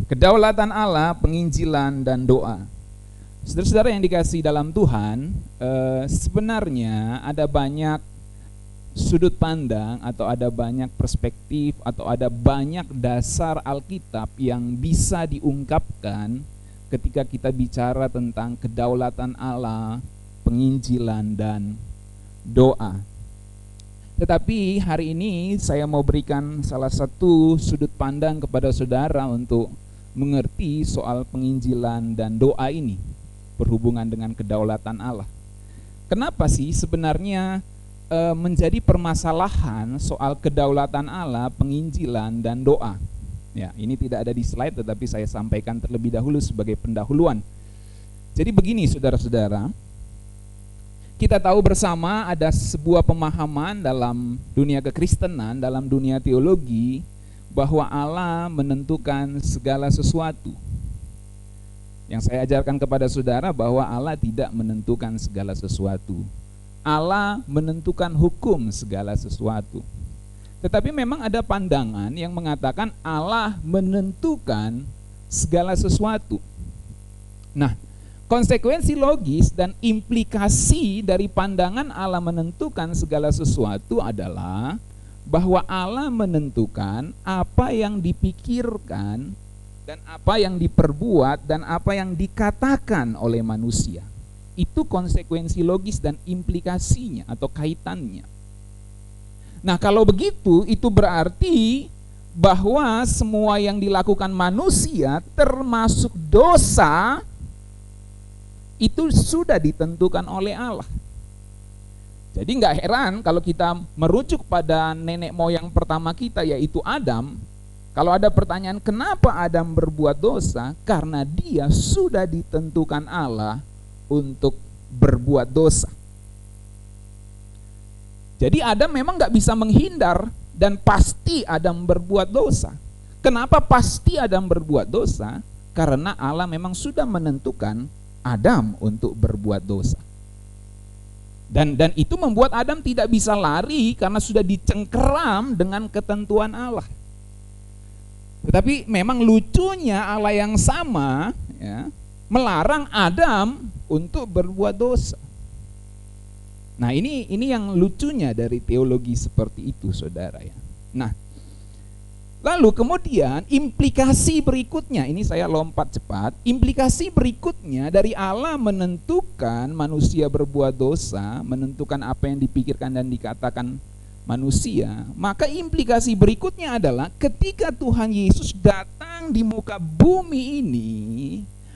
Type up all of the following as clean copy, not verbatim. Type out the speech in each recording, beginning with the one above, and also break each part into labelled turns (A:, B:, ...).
A: Kedaulatan Allah, penginjilan, dan doa. Saudara-saudara yang dikasihi dalam Tuhan, sebenarnya ada banyak sudut pandang atau ada banyak perspektif atau ada banyak dasar Alkitab yang bisa diungkapkan ketika kita bicara tentang kedaulatan Allah, penginjilan, dan doa. Tetapi hari ini saya mau berikan salah satu sudut pandang kepada saudara untuk mengerti soal penginjilan dan doa ini berhubungan dengan kedaulatan Allah. Kenapa sih sebenarnya menjadi permasalahan soal kedaulatan Allah, penginjilan, dan doa? Ya, ini tidak ada di slide tetapi saya sampaikan terlebih dahulu sebagai pendahuluan. Jadi begini saudara-saudara, kita tahu bersama ada sebuah pemahaman dalam dunia kekristenan, dalam dunia teologi, bahwa Allah menentukan segala sesuatu. Yang saya ajarkan kepada saudara bahwa Allah tidak menentukan segala sesuatu. Allah menentukan hukum segala sesuatu. Tetapi memang ada pandangan yang mengatakan Allah menentukan segala sesuatu. Nah, konsekuensi logis dan implikasi dari pandangan Allah menentukan segala sesuatu adalah bahwa Allah menentukan apa yang dipikirkan dan apa yang diperbuat dan apa yang dikatakan oleh manusia. Itu konsekuensi logis dan implikasinya atau kaitannya. Nah, kalau begitu itu berarti bahwa semua yang dilakukan manusia termasuk dosa itu sudah ditentukan oleh Allah. Jadi nggak heran kalau kita merujuk pada nenek moyang pertama kita yaitu Adam. Kalau ada pertanyaan kenapa Adam berbuat dosa, karena dia sudah ditentukan Allah untuk berbuat dosa. Jadi Adam memang nggak bisa menghindar dan pasti Adam berbuat dosa. Kenapa pasti Adam berbuat dosa? Karena Allah memang sudah menentukan Adam untuk berbuat dosa. Dan itu membuat Adam tidak bisa lari karena sudah dicengkeram dengan ketentuan Allah. Tetapi memang lucunya Allah yang sama ya, melarang Adam untuk berbuat dosa. Nah, ini yang lucunya dari teologi seperti itu, saudara ya. Nah, lalu kemudian implikasi berikutnya, ini saya lompat cepat. Implikasi berikutnya dari Allah menentukan manusia berbuat dosa, menentukan apa yang dipikirkan dan dikatakan manusia. Maka implikasi berikutnya adalah ketika Tuhan Yesus datang di muka bumi ini,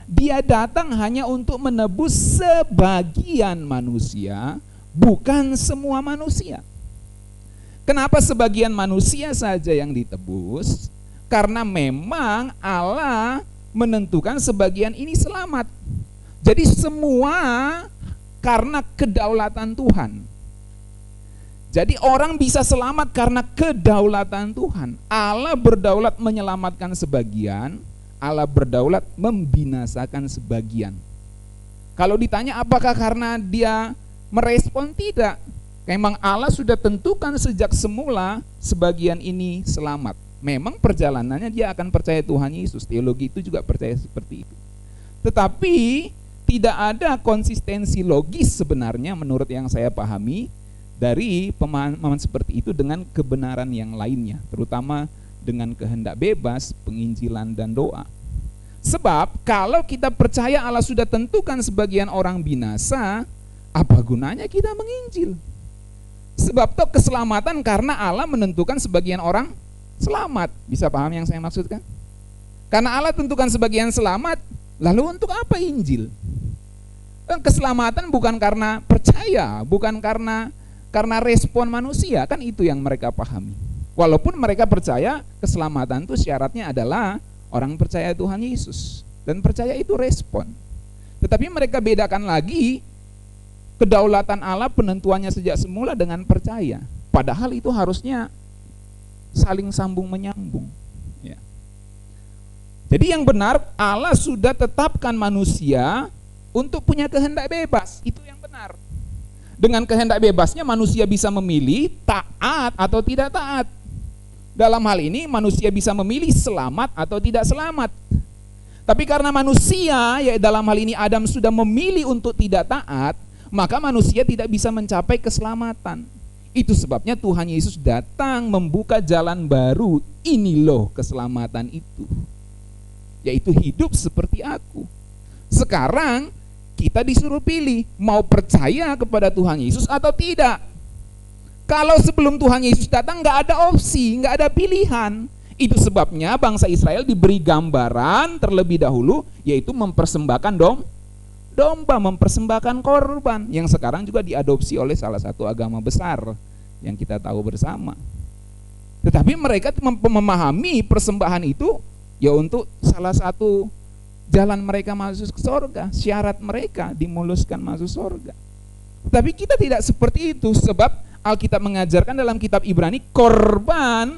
A: dia datang hanya untuk menebus sebagian manusia, bukan semua manusia. Kenapa sebagian manusia saja yang ditebus? Karena memang Allah menentukan sebagian ini selamat. Jadi semua karena kedaulatan Tuhan. Jadi orang bisa selamat karena kedaulatan Tuhan. Allah berdaulat menyelamatkan sebagian, Allah berdaulat membinasakan sebagian. Kalau ditanya apakah karena dia merespon, tidak. Memang Allah sudah tentukan sejak semula sebagian ini selamat. Memang perjalanannya dia akan percaya Tuhan Yesus. Teologi itu juga percaya seperti itu. Tetapi tidak ada konsistensi logis sebenarnya menurut yang saya pahami dari pemahaman seperti itu dengan kebenaran yang lainnya, terutama dengan kehendak bebas, penginjilan, dan doa. Sebab kalau kita percaya Allah sudah tentukan sebagian orang binasa, apa gunanya kita menginjil? Sebab toh keselamatan karena Allah menentukan sebagian orang selamat. Bisa paham yang saya maksudkan? Karena Allah tentukan sebagian selamat, lalu untuk apa Injil? Keselamatan bukan karena percaya, bukan karena respon manusia, kan itu yang mereka pahami. Walaupun mereka percaya keselamatan itu syaratnya adalah orang percaya Tuhan Yesus, dan percaya itu respon. Tetapi mereka bedakan lagi kedaulatan Allah penentuannya sejak semula dengan percaya. Padahal itu harusnya saling sambung menyambung. Ya. Jadi yang benar Allah sudah tetapkan manusia untuk punya kehendak bebas. Itu yang benar. Dengan kehendak bebasnya manusia bisa memilih taat atau tidak taat. Dalam hal ini manusia bisa memilih selamat atau tidak selamat. Tapi karena manusia, ya dalam hal ini Adam sudah memilih untuk tidak taat, maka manusia tidak bisa mencapai keselamatan. Itu sebabnya Tuhan Yesus datang membuka jalan baru. Ini loh keselamatan itu, yaitu hidup seperti aku. Sekarang kita disuruh pilih, mau percaya kepada Tuhan Yesus atau tidak. Kalau sebelum Tuhan Yesus datang nggak ada opsi, nggak ada pilihan. Itu sebabnya bangsa Israel diberi gambaran terlebih dahulu, yaitu mempersembahkan domba, mempersembahkan korban, yang sekarang juga diadopsi oleh salah satu agama besar yang kita tahu bersama. Tetapi mereka memahami persembahan itu ya untuk salah satu jalan mereka masuk ke surga, syarat mereka dimuluskan masuk surga. Tapi kita tidak seperti itu, sebab Alkitab mengajarkan dalam kitab Ibrani, korban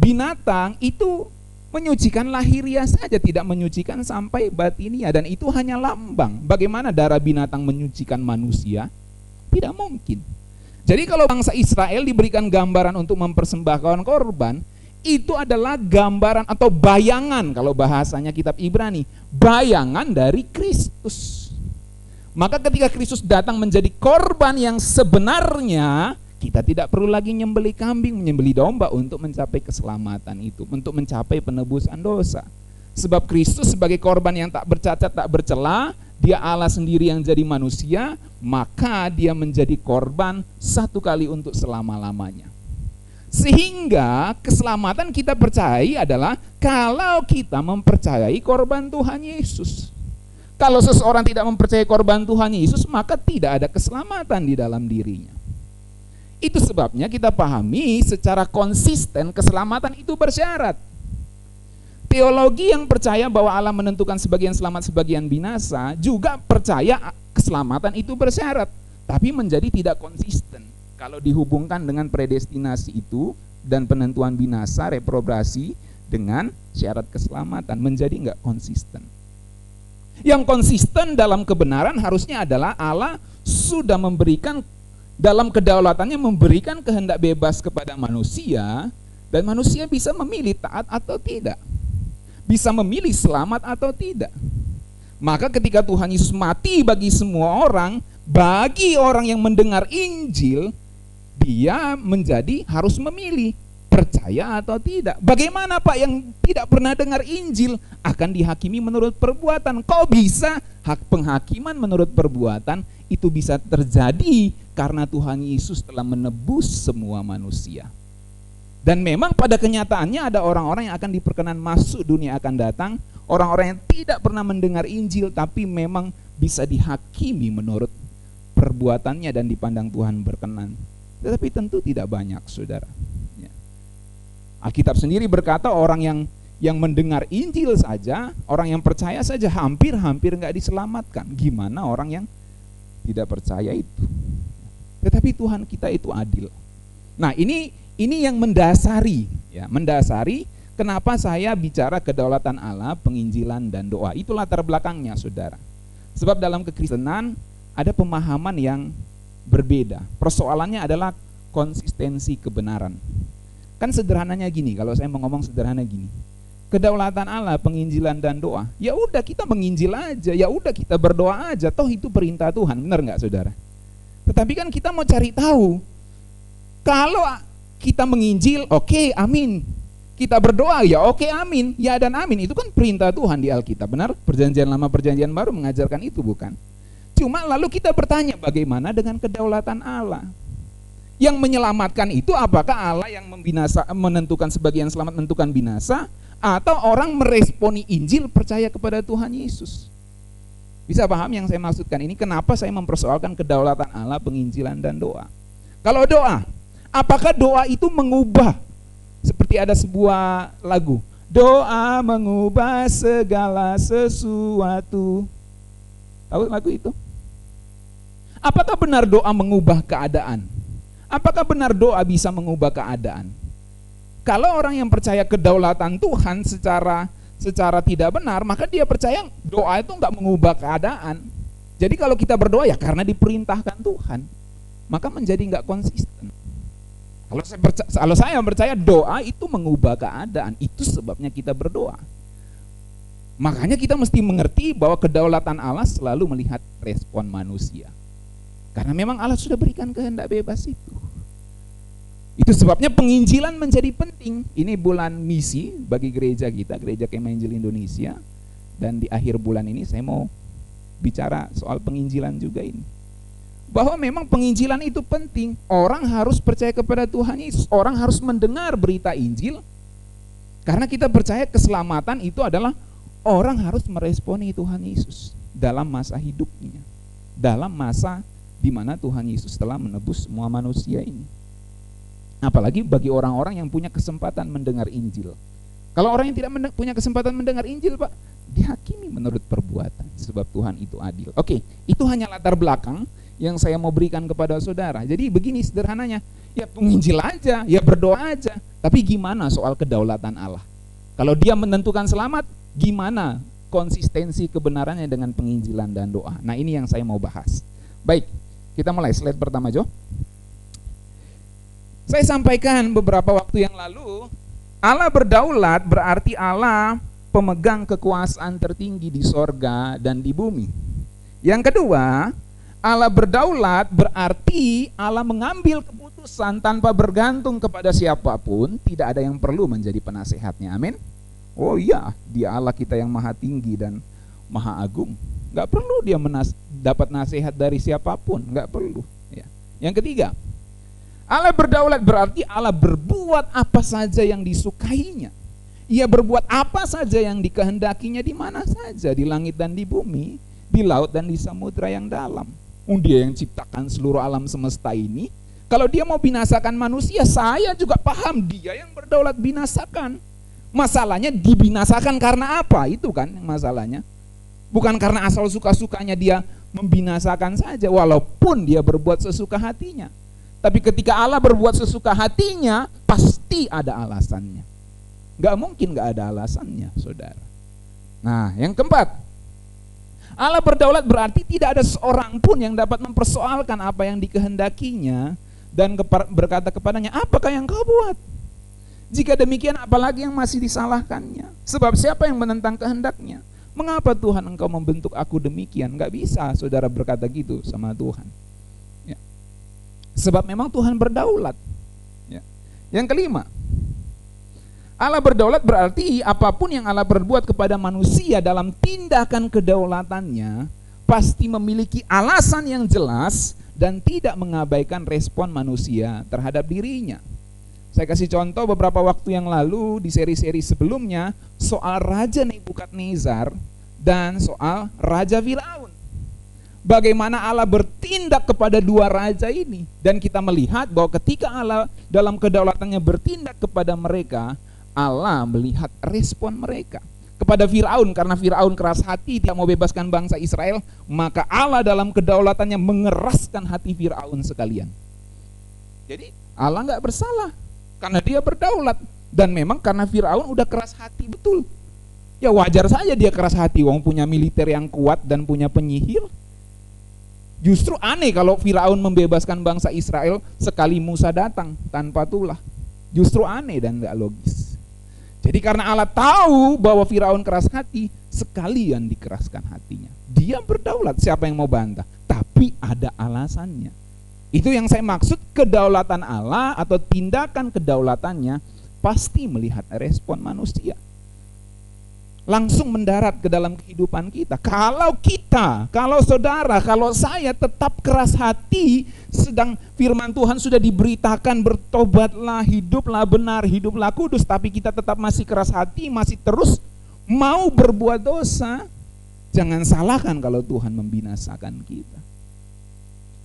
A: binatang itu menyucikan lahiriah saja, tidak menyucikan sampai batinia, dan itu hanya lambang. Bagaimana darah binatang menyucikan manusia? Tidak mungkin. Jadi kalau bangsa Israel diberikan gambaran untuk mempersembahkan korban, itu adalah gambaran atau bayangan, kalau bahasanya kitab Ibrani, bayangan dari Kristus. Maka ketika Kristus datang menjadi korban yang sebenarnya, kita tidak perlu lagi menyembelih kambing, menyembelih domba untuk mencapai keselamatan itu, untuk mencapai penebusan dosa. Sebab Kristus sebagai korban yang tak bercacat, tak bercela, dia Allah sendiri yang jadi manusia, maka dia menjadi korban satu kali untuk selama-lamanya. Sehingga keselamatan kita percayai adalah kalau kita mempercayai korban Tuhan Yesus. Kalau seseorang tidak mempercayai korban Tuhan Yesus, maka tidak ada keselamatan di dalam dirinya. Itu sebabnya kita pahami secara konsisten keselamatan itu bersyarat. Teologi yang percaya bahwa Allah menentukan sebagian selamat, sebagian binasa, juga percaya keselamatan itu bersyarat, tapi menjadi tidak konsisten. Kalau dihubungkan dengan predestinasi itu dan penentuan binasa, reprobasi dengan syarat keselamatan, menjadi enggak konsisten. Yang konsisten dalam kebenaran harusnya adalah Allah sudah memberikan, dalam kedaulatannya memberikan kehendak bebas kepada manusia, dan manusia bisa memilih taat atau tidak, bisa memilih selamat atau tidak. Maka ketika Tuhan Yesus mati bagi semua orang, bagi orang yang mendengar Injil, dia menjadi harus memilih percaya atau tidak. Bagaimana Pak yang tidak pernah dengar Injil akan dihakimi menurut perbuatan? Kok bisa penghakiman menurut perbuatan itu bisa terjadi karena Tuhan Yesus telah menebus semua manusia. Dan memang pada kenyataannya ada orang-orang yang akan diperkenan masuk dunia akan datang, orang-orang yang tidak pernah mendengar Injil tapi memang bisa dihakimi menurut perbuatannya dan dipandang Tuhan berkenan. Tetapi tentu tidak banyak, saudara. Alkitab sendiri berkata orang yang mendengar Injil saja, orang yang percaya saja hampir-hampir nggak diselamatkan. Gimana orang yang tidak percaya itu? Tetapi Tuhan kita itu adil. Nah, ini yang mendasari, ya, mendasari kenapa saya bicara kedaulatan Allah, penginjilan dan doa. Itu latar belakangnya, saudara. Sebab dalam kekristenan ada pemahaman yang berbeda. Persoalannya adalah konsistensi kebenaran. Kan sederhananya gini, kalau saya mau ngomong sederhana gini. Kedaulatan Allah, penginjilan dan doa. Ya udah kita menginjil aja, ya udah kita berdoa aja, toh itu perintah Tuhan, benar nggak, saudara? Tetapi kan kita mau cari tahu, kalau kita menginjil, oke, amin. Kita berdoa, ya oke, amin. Ya dan amin, itu kan perintah Tuhan di Alkitab, benar? Perjanjian Lama, Perjanjian Baru mengajarkan itu, bukan? Cuma lalu kita bertanya, bagaimana dengan kedaulatan Allah? Yang menyelamatkan itu apakah Allah yang menentukan sebagian selamat, menentukan binasa, atau orang meresponi Injil percaya kepada Tuhan Yesus? Bisa paham yang saya maksudkan ini? Kenapa saya mempersoalkan kedaulatan Allah, penginjilan dan doa? Kalau doa, apakah doa itu mengubah? Seperti ada sebuah lagu, doa mengubah segala sesuatu. Tahu lagu itu? Apakah benar doa mengubah keadaan? Apakah benar doa bisa mengubah keadaan? Kalau orang yang percaya kedaulatan Tuhan secara tidak benar, maka dia percaya doa itu enggak mengubah keadaan. Jadi kalau kita berdoa ya karena diperintahkan Tuhan, maka menjadi enggak konsisten. Kalau saya percaya doa itu mengubah keadaan, itu sebabnya kita berdoa. Makanya kita mesti mengerti bahwa kedaulatan Allah selalu melihat respon manusia. Karena memang Allah sudah berikan kehendak bebas itu. Itu sebabnya penginjilan menjadi penting. Ini bulan misi bagi gereja kita, Gereja Kemah Injil Indonesia. Dan di akhir bulan ini saya mau bicara soal penginjilan juga ini. Bahwa memang penginjilan itu penting. Orang harus percaya kepada Tuhan Yesus. Orang harus mendengar berita Injil. Karena kita percaya keselamatan itu adalah orang harus meresponi Tuhan Yesus dalam masa hidupnya. Dalam masa di mana Tuhan Yesus telah menebus semua manusia ini. Apalagi bagi orang-orang yang punya kesempatan mendengar Injil. Kalau orang yang tidak punya kesempatan mendengar Injil, Pak, dihakimi menurut perbuatan, sebab Tuhan itu adil. Oke, itu hanya latar belakang yang saya mau berikan kepada saudara. Jadi begini sederhananya, ya penginjil aja, ya berdoa aja. Tapi gimana soal kedaulatan Allah? Kalau dia menentukan selamat, gimana konsistensi kebenarannya dengan penginjilan dan doa? Nah, ini yang saya mau bahas. Baik, kita mulai slide pertama, Jo. Saya sampaikan beberapa waktu yang lalu, Allah berdaulat berarti Allah pemegang kekuasaan tertinggi di sorga dan di bumi. Yang kedua, Allah berdaulat berarti Allah mengambil keputusan tanpa bergantung kepada siapapun, tidak ada yang perlu menjadi penasehatnya. Amin. Oh iya, Dia Allah kita yang maha tinggi dan maha agung. Gak perlu dia dapat nasihat dari siapapun, gak perlu. Ya. Yang ketiga, Allah berdaulat berarti Allah berbuat apa saja yang disukainya. Ia berbuat apa saja yang dikehendakinya di mana saja, di langit dan di bumi, di laut dan di samudra yang dalam. Dia yang ciptakan seluruh alam semesta ini. Kalau dia mau binasakan manusia, saya juga paham dia yang berdaulat binasakan. Masalahnya dibinasakan karena apa? Itu kan masalahnya. Bukan karena asal suka-sukanya dia membinasakan saja, walaupun dia berbuat sesuka hatinya. Tapi ketika Allah berbuat sesuka hatinya, pasti ada alasannya. Gak mungkin gak ada alasannya, saudara. Nah, yang keempat, Allah berdaulat berarti tidak ada seorang pun yang dapat mempersoalkan apa yang dikehendakinya dan berkata kepadanya, apakah yang kau buat? Jika demikian, apalagi yang masih disalahkannya? Sebab siapa yang menentang kehendaknya? Mengapa Tuhan engkau membentuk aku demikian? Gak bisa saudara berkata gitu sama Tuhan. Ya. Sebab memang Tuhan berdaulat. Ya. Yang kelima, Allah berdaulat berarti apapun yang Allah berbuat kepada manusia dalam tindakan kedaulatannya pasti memiliki alasan yang jelas dan tidak mengabaikan respon manusia terhadap dirinya. Saya kasih contoh beberapa waktu yang lalu di seri-seri sebelumnya soal Raja Nebukadnezar dan soal Raja Firaun. Bagaimana Allah bertindak kepada dua raja ini, dan kita melihat bahwa ketika Allah dalam kedaulatannya bertindak kepada mereka, Allah melihat respon mereka. Kepada Firaun, karena Firaun keras hati tidak mau bebaskan bangsa Israel, maka Allah dalam kedaulatannya mengeraskan hati Firaun sekalian. Jadi Allah nggak bersalah karena dia berdaulat, dan memang karena Firaun udah keras hati betul. Ya wajar saja dia keras hati, wong punya militer yang kuat dan punya penyihir. Justru aneh kalau Firaun membebaskan bangsa Israel sekali Musa datang tanpa tulah. Justru aneh dan gak logis. Jadi karena Allah tahu bahwa Firaun keras hati, sekalian dikeraskan hatinya. Dia berdaulat, siapa yang mau bantah? Tapi ada alasannya. Itu yang saya maksud, kedaulatan Allah atau tindakan kedaulatannya pasti melihat respon manusia. Langsung mendarat ke dalam kehidupan kita. Kalau saudara, kalau saya tetap keras hati, sedang firman Tuhan sudah diberitakan bertobatlah, hiduplah benar, hiduplah kudus, tapi kita tetap masih keras hati, masih terus mau berbuat dosa, jangan salahkan kalau Tuhan membinasakan kita.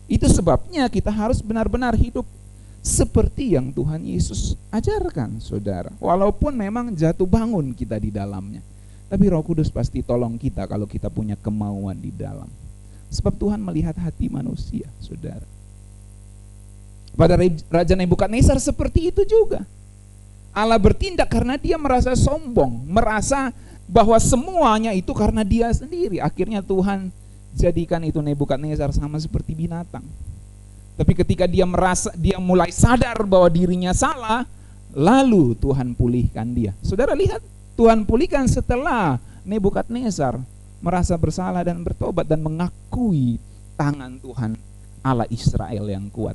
A: Itu sebabnya kita harus benar-benar hidup seperti yang Tuhan Yesus ajarkan, saudara. Walaupun memang jatuh bangun kita di dalamnya, tapi Roh Kudus pasti tolong kita kalau kita punya kemauan di dalam. Sebab Tuhan melihat hati manusia, saudara. Pada Raja Nebukadnezar seperti itu juga. Allah bertindak karena dia merasa sombong, merasa bahwa semuanya itu karena dia sendiri. Akhirnya Tuhan jadikan itu Nebukadnezar sama seperti binatang. Tapi ketika dia mulai sadar bahwa dirinya salah, lalu Tuhan pulihkan dia. Saudara lihat, Tuhan pulihkan setelah Nebukadnezar merasa bersalah dan bertobat dan mengakui tangan Tuhan Allah Israel yang kuat.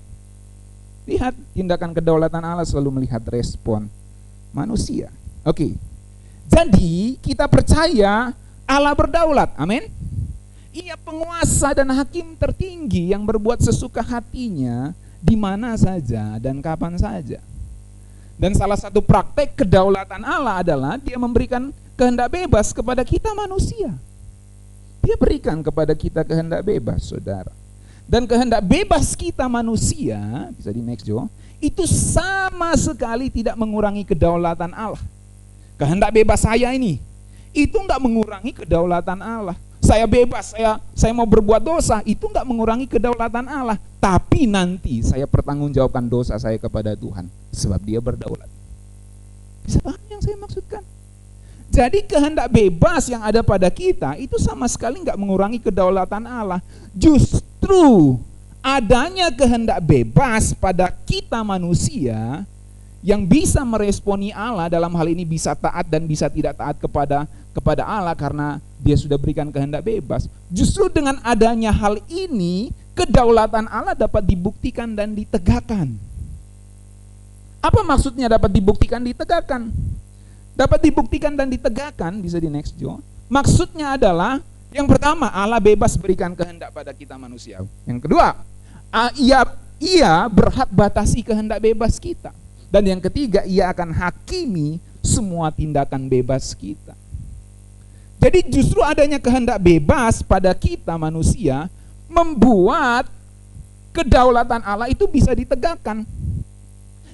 A: Lihat, tindakan kedaulatan Allah selalu melihat respon manusia. Oke. Jadi kita percaya Allah berdaulat. Amin. Ia penguasa dan hakim tertinggi yang berbuat sesuka hatinya di mana saja dan kapan saja. Dan salah satu praktek kedaulatan Allah adalah dia memberikan kehendak bebas kepada kita manusia. Dia berikan kepada kita kehendak bebas, saudara. Dan kehendak bebas kita manusia, bisa di next Jo, itu sama sekali tidak mengurangi kedaulatan Allah. Kehendak bebas saya ini, itu enggak mengurangi kedaulatan Allah. Saya bebas, saya mau berbuat dosa, itu enggak mengurangi kedaulatan Allah. Tapi nanti saya pertanggungjawabkan dosa saya kepada Tuhan, sebab dia berdaulat. Bisa paham yang saya maksudkan? Jadi kehendak bebas yang ada pada kita itu sama sekali enggak mengurangi kedaulatan Allah. Justru adanya kehendak bebas pada kita manusia yang bisa meresponi Allah, dalam hal ini bisa taat dan bisa tidak taat kepada Allah karena dia sudah berikan kehendak bebas. Justru dengan adanya hal ini, kedaulatan Allah dapat dibuktikan dan ditegakkan. Apa maksudnya dapat dibuktikan ditegakkan? Dapat dibuktikan dan ditegakkan, bisa di next Jo. Maksudnya adalah, yang pertama, Allah bebas berikan kehendak pada kita manusia. Yang kedua, ia berhak batasi kehendak bebas kita. Dan yang ketiga, ia akan hakimi semua tindakan bebas kita. Jadi justru adanya kehendak bebas pada kita manusia membuat kedaulatan Allah itu bisa ditegakkan.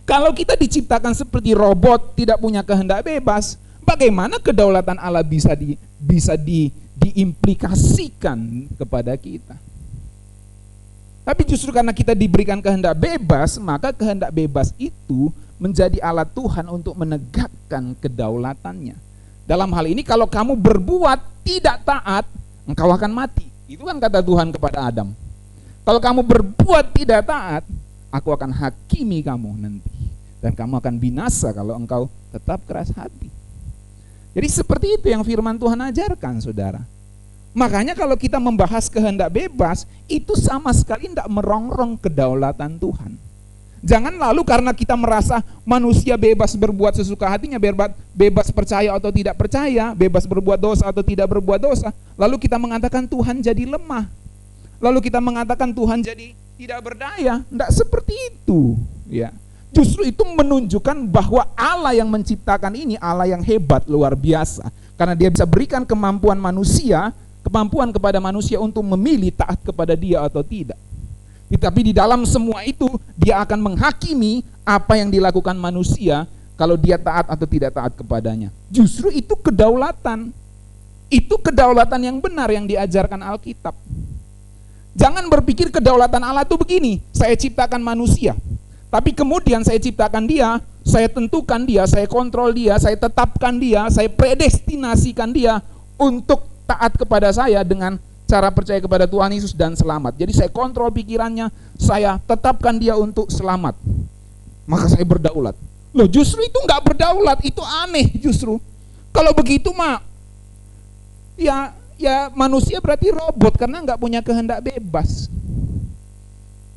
A: Kalau kita diciptakan seperti robot, tidak punya kehendak bebas, bagaimana kedaulatan Allah bisa diimplikasikan kepada kita? Tapi justru karena kita diberikan kehendak bebas, maka kehendak bebas itu menjadi alat Tuhan untuk menegakkan kedaulatannya. Dalam hal ini, kalau kamu berbuat tidak taat, engkau akan mati. Itu kan kata Tuhan kepada Adam. Kalau kamu berbuat tidak taat, aku akan hakimi kamu nanti. Dan kamu akan binasa kalau engkau tetap keras hati. Jadi seperti itu yang firman Tuhan ajarkan, saudara. Makanya kalau kita membahas kehendak bebas, itu sama sekali tidak merongrong kedaulatan Tuhan. Jangan lalu karena kita merasa manusia bebas berbuat sesuka hatinya, bebas percaya atau tidak percaya, bebas berbuat dosa atau tidak berbuat dosa, lalu kita mengatakan Tuhan jadi lemah. Lalu kita mengatakan Tuhan jadi tidak berdaya. Tidak seperti itu, ya. Justru itu menunjukkan bahwa Allah yang menciptakan ini Allah yang hebat, luar biasa. Karena dia bisa berikan kemampuan kepada manusia untuk memilih taat kepada dia atau tidak. Tapi di dalam semua itu dia akan menghakimi apa yang dilakukan manusia kalau dia taat atau tidak taat kepadanya. Justru itu kedaulatan. Itu kedaulatan yang benar yang diajarkan Alkitab. Jangan berpikir kedaulatan Allah itu begini, saya ciptakan manusia, tapi kemudian saya ciptakan dia, saya tentukan dia, saya kontrol dia, saya tetapkan dia, saya predestinasikan dia untuk taat kepada saya dengan cara percaya kepada Tuhan Yesus dan selamat. Jadi saya kontrol pikirannya, saya tetapkan dia untuk selamat. Maka saya berdaulat. Loh, justru itu enggak berdaulat, itu aneh justru. Kalau begitu mah ya manusia berarti robot karena enggak punya kehendak bebas.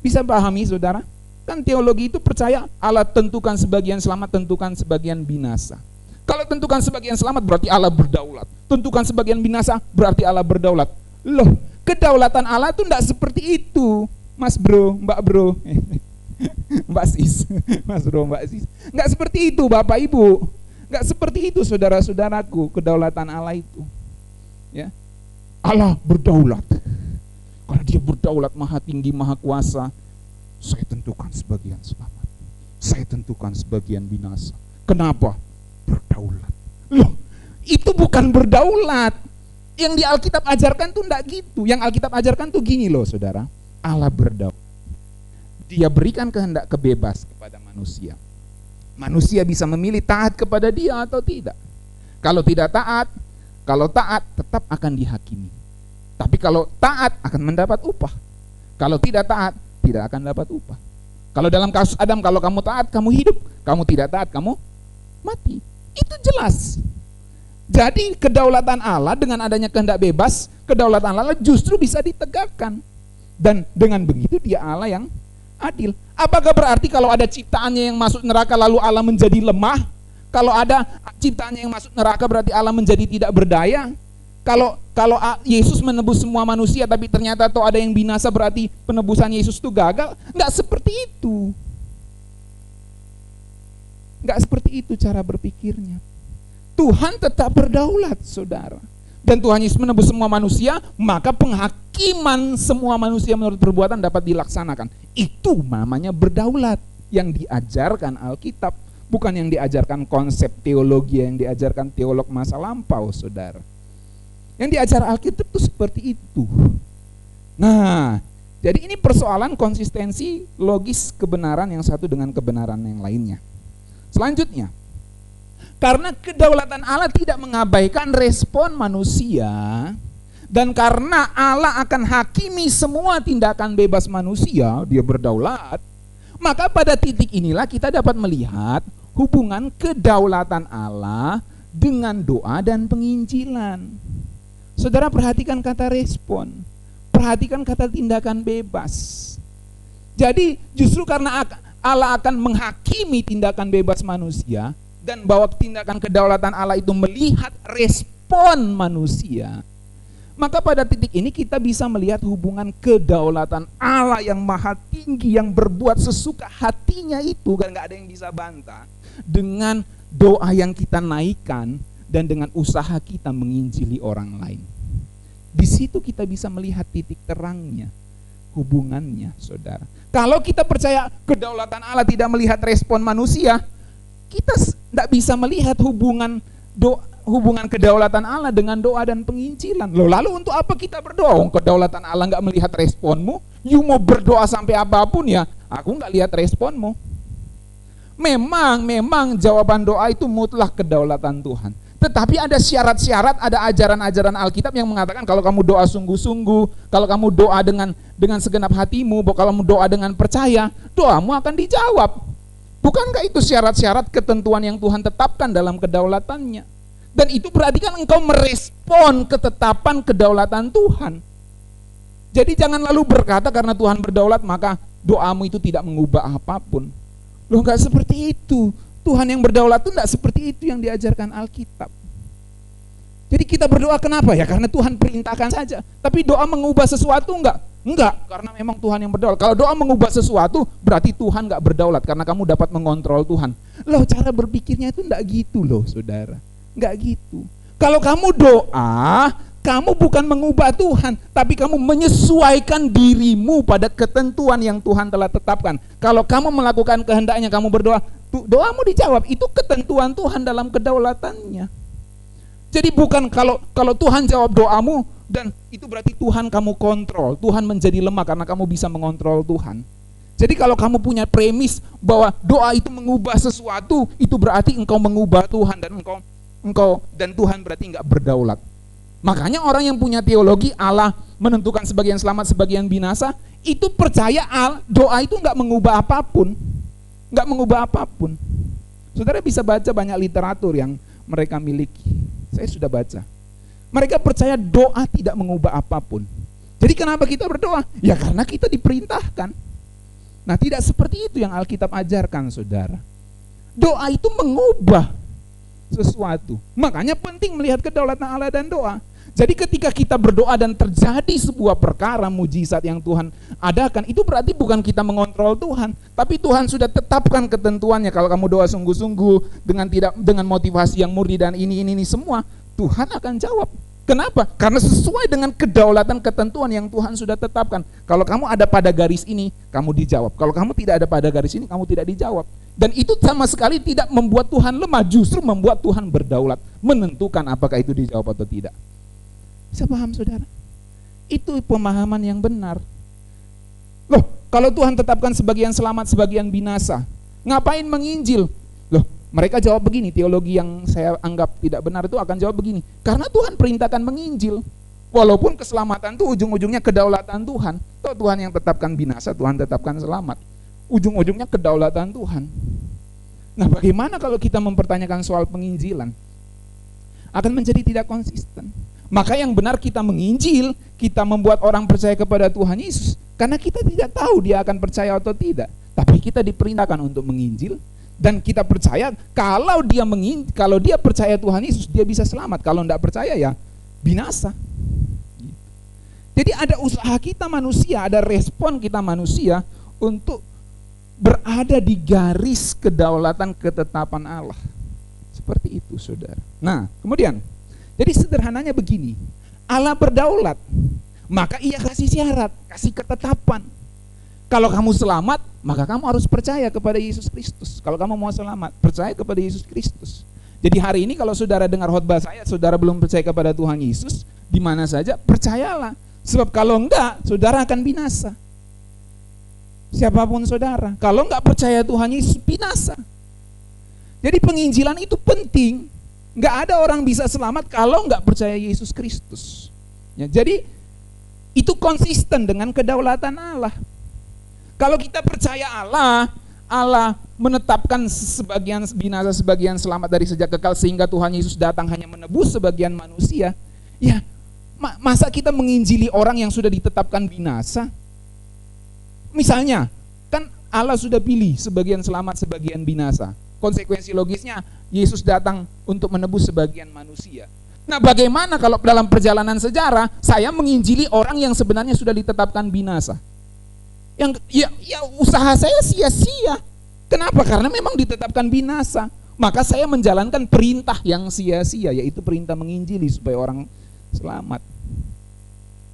A: Bisa pahami, saudara? Kan teologi itu percaya Allah tentukan sebagian selamat, tentukan sebagian binasa. Kalau tentukan sebagian selamat berarti Allah berdaulat. Tentukan sebagian binasa berarti Allah berdaulat. Loh, kedaulatan Allah itu enggak seperti itu, Mas Bro, Mbak Bro. Mbak Sis, Mas Bro, Mbak Sis. Enggak seperti itu, Bapak Ibu. Enggak seperti itu, saudara-saudaraku, kedaulatan Allah itu. Ya. Allah berdaulat. Karena dia berdaulat, maha tinggi, maha kuasa. Saya tentukan sebagian selamat, saya tentukan sebagian binasa. Kenapa? Berdaulat. Loh, itu bukan berdaulat. Yang di Alkitab ajarkan tuh enggak gitu. Yang Alkitab ajarkan tuh gini loh, saudara. Allah berdaulat. Dia berikan kehendak kebebas kepada manusia. Manusia bisa memilih taat kepada dia atau tidak. Kalau tidak taat, kalau taat tetap akan dihakimi. Tapi kalau taat akan mendapat upah. Kalau tidak taat, tidak akan dapat upah. Kalau dalam kasus Adam, kalau kamu taat, kamu hidup. Kamu tidak taat, kamu mati. Itu jelas. Jadi kedaulatan Allah dengan adanya kehendak bebas, kedaulatan Allah justru bisa ditegakkan. Dan dengan begitu dia Allah yang adil. Apakah berarti kalau ada ciptaannya yang masuk neraka lalu Allah menjadi lemah? Kalau ada ciptaannya yang masuk neraka berarti Allah menjadi tidak berdaya? Kalau Yesus menebus semua manusia tapi ternyata atau ada yang binasa berarti penebusan Yesus itu gagal? Enggak seperti itu. Enggak seperti itu cara berpikirnya. Tuhan tetap berdaulat, saudara. Dan Tuhan Yesus menebus semua manusia, maka penghakiman semua manusia menurut perbuatan dapat dilaksanakan. Itu namanya berdaulat yang diajarkan Alkitab, bukan yang diajarkan konsep teologi yang diajarkan teolog masa lampau, saudara. Yang diajar Alkitab itu seperti itu. Nah, jadi ini persoalan konsistensi logis kebenaran yang satu dengan kebenaran yang lainnya. Selanjutnya, karena kedaulatan Allah tidak mengabaikan respon manusia, dan karena Allah akan hakimi semua tindakan bebas manusia, dia berdaulat, maka pada titik inilah kita dapat melihat hubungan kedaulatan Allah dengan doa dan penginjilan. Saudara perhatikan kata respon, perhatikan kata tindakan bebas. Jadi justru karena Allah akan menghakimi tindakan bebas manusia, dan bahwa tindakan kedaulatan Allah itu melihat respon manusia, maka pada titik ini kita bisa melihat hubungan kedaulatan Allah yang maha tinggi, yang berbuat sesuka hatinya itu, kan gak ada yang bisa bantah, dengan doa yang kita naikkan dan dengan usaha kita menginjili orang lain. Di situ kita bisa melihat titik terangnya, hubungannya, saudara. Kalau kita percaya kedaulatan Allah tidak melihat respon manusia, kita tidak bisa melihat hubungan kedaulatan Allah dengan doa dan penginjilan. Loh, lalu untuk apa kita berdoa? Kedaulatan Allah nggak melihat responmu. You mau berdoa sampai apapun ya, aku nggak lihat responmu. Memang jawaban doa itu mutlak kedaulatan Tuhan. Tetapi ada syarat-syarat, ada ajaran-ajaran Alkitab yang mengatakan kalau kamu doa sungguh-sungguh, kalau kamu doa dengan segenap hatimu, kalau kamu doa dengan percaya, doamu akan dijawab. Bukankah itu syarat-syarat ketentuan yang Tuhan tetapkan dalam kedaulatannya? Dan itu berarti kan engkau merespon ketetapan kedaulatan Tuhan. Jadi jangan lalu berkata karena Tuhan berdaulat maka doamu itu tidak mengubah apapun. Loh, enggak seperti itu. Tuhan yang berdaulat itu enggak seperti itu yang diajarkan Alkitab. Jadi kita berdoa kenapa? Ya karena Tuhan perintahkan saja. Tapi doa mengubah sesuatu enggak? Enggak, karena memang Tuhan yang berdaulat. Kalau doa mengubah sesuatu, berarti Tuhan enggak berdaulat karena kamu dapat mengontrol Tuhan. Loh, cara berpikirnya itu enggak gitu loh, saudara. Enggak gitu. Kalau kamu doa, kamu bukan mengubah Tuhan, tapi kamu menyesuaikan dirimu pada ketentuan yang Tuhan telah tetapkan. Kalau kamu melakukan kehendaknya, kamu berdoa, doamu dijawab. Itu ketentuan Tuhan dalam kedaulatannya. Jadi bukan kalau Tuhan jawab doamu, dan itu berarti Tuhan kamu kontrol, Tuhan menjadi lemah karena kamu bisa mengontrol Tuhan. Jadi kalau kamu punya premis bahwa doa itu mengubah sesuatu, itu berarti engkau mengubah Tuhan dan Tuhan berarti enggak berdaulat. Makanya orang yang punya teologi Allah menentukan sebagian selamat, sebagian binasa, itu percaya doa itu enggak mengubah apapun. Enggak mengubah apapun. Saudara bisa baca banyak literatur yang mereka miliki. Saya sudah baca. Mereka percaya doa tidak mengubah apapun. Jadi kenapa kita berdoa? Ya karena kita diperintahkan. Nah, tidak seperti itu yang Alkitab ajarkan, saudara. Doa itu mengubah sesuatu. Makanya penting melihat kedaulatan Allah dan doa. Jadi ketika kita berdoa dan terjadi sebuah perkara mujizat yang Tuhan adakan, itu berarti bukan kita mengontrol Tuhan, tapi Tuhan sudah tetapkan ketentuannya. Kalau kamu doa sungguh-sungguh dengan motivasi yang murni dan ini semua, Tuhan akan jawab. Kenapa? Karena sesuai dengan kedaulatan ketentuan yang Tuhan sudah tetapkan. Kalau kamu ada pada garis ini, kamu dijawab. Kalau kamu tidak ada pada garis ini, kamu tidak dijawab. Dan itu sama sekali tidak membuat Tuhan lemah, justru membuat Tuhan berdaulat, menentukan apakah itu dijawab atau tidak. Bisa paham, saudara? Itu pemahaman yang benar. Loh, kalau Tuhan tetapkan sebagian selamat, sebagian binasa, ngapain menginjil? Loh, mereka jawab begini, teologi yang saya anggap tidak benar itu akan jawab begini, karena Tuhan perintahkan menginjil. Walaupun keselamatan itu ujung-ujungnya kedaulatan Tuhan. Toh Tuhan yang tetapkan binasa, Tuhan tetapkan selamat. Ujung-ujungnya kedaulatan Tuhan. Nah, bagaimana kalau kita mempertanyakan soal penginjilan? akan menjadi tidak konsisten. Maka yang benar kita menginjil, kita membuat orang percaya kepada Tuhan Yesus, karena kita tidak tahu dia akan percaya atau tidak. Tapi kita diperintahkan untuk menginjil, dan kita percaya kalau dia percaya Tuhan Yesus, dia bisa selamat. Kalau tidak percaya ya binasa. Jadi ada usaha kita manusia, ada respon kita manusia untuk berada di garis kedaulatan ketetapan Allah. Seperti itu, saudara. Nah, kemudian, jadi sederhananya begini, Allah berdaulat, maka ia kasih syarat, kasih ketetapan. Kalau kamu selamat, maka kamu harus percaya kepada Yesus Kristus. Kalau kamu mau selamat, percaya kepada Yesus Kristus. Jadi hari ini kalau saudara dengar khotbah saya, saudara belum percaya kepada Tuhan Yesus, di mana saja, percayalah. Sebab kalau enggak, saudara akan binasa. Siapapun saudara, kalau enggak percaya Tuhan Yesus, binasa. Jadi penginjilan itu penting. Nggak ada orang bisa selamat kalau nggak percaya Yesus Kristus. Ya, jadi itu konsisten dengan kedaulatan Allah. Kalau kita percaya Allah menetapkan sebagian binasa, sebagian selamat dari sejak kekal, sehingga Tuhan Yesus datang hanya menebus sebagian manusia. Ya, masa kita menginjili orang yang sudah ditetapkan binasa? Misalnya, kan Allah sudah pilih sebagian selamat, sebagian binasa. Konsekuensi logisnya Yesus datang untuk menebus sebagian manusia. Nah, bagaimana kalau dalam perjalanan sejarah saya menginjili orang yang sebenarnya sudah ditetapkan binasa? Yang ya usaha saya sia-sia. Kenapa? Karena memang ditetapkan binasa. Maka saya menjalankan perintah yang sia-sia, yaitu perintah menginjili supaya orang selamat.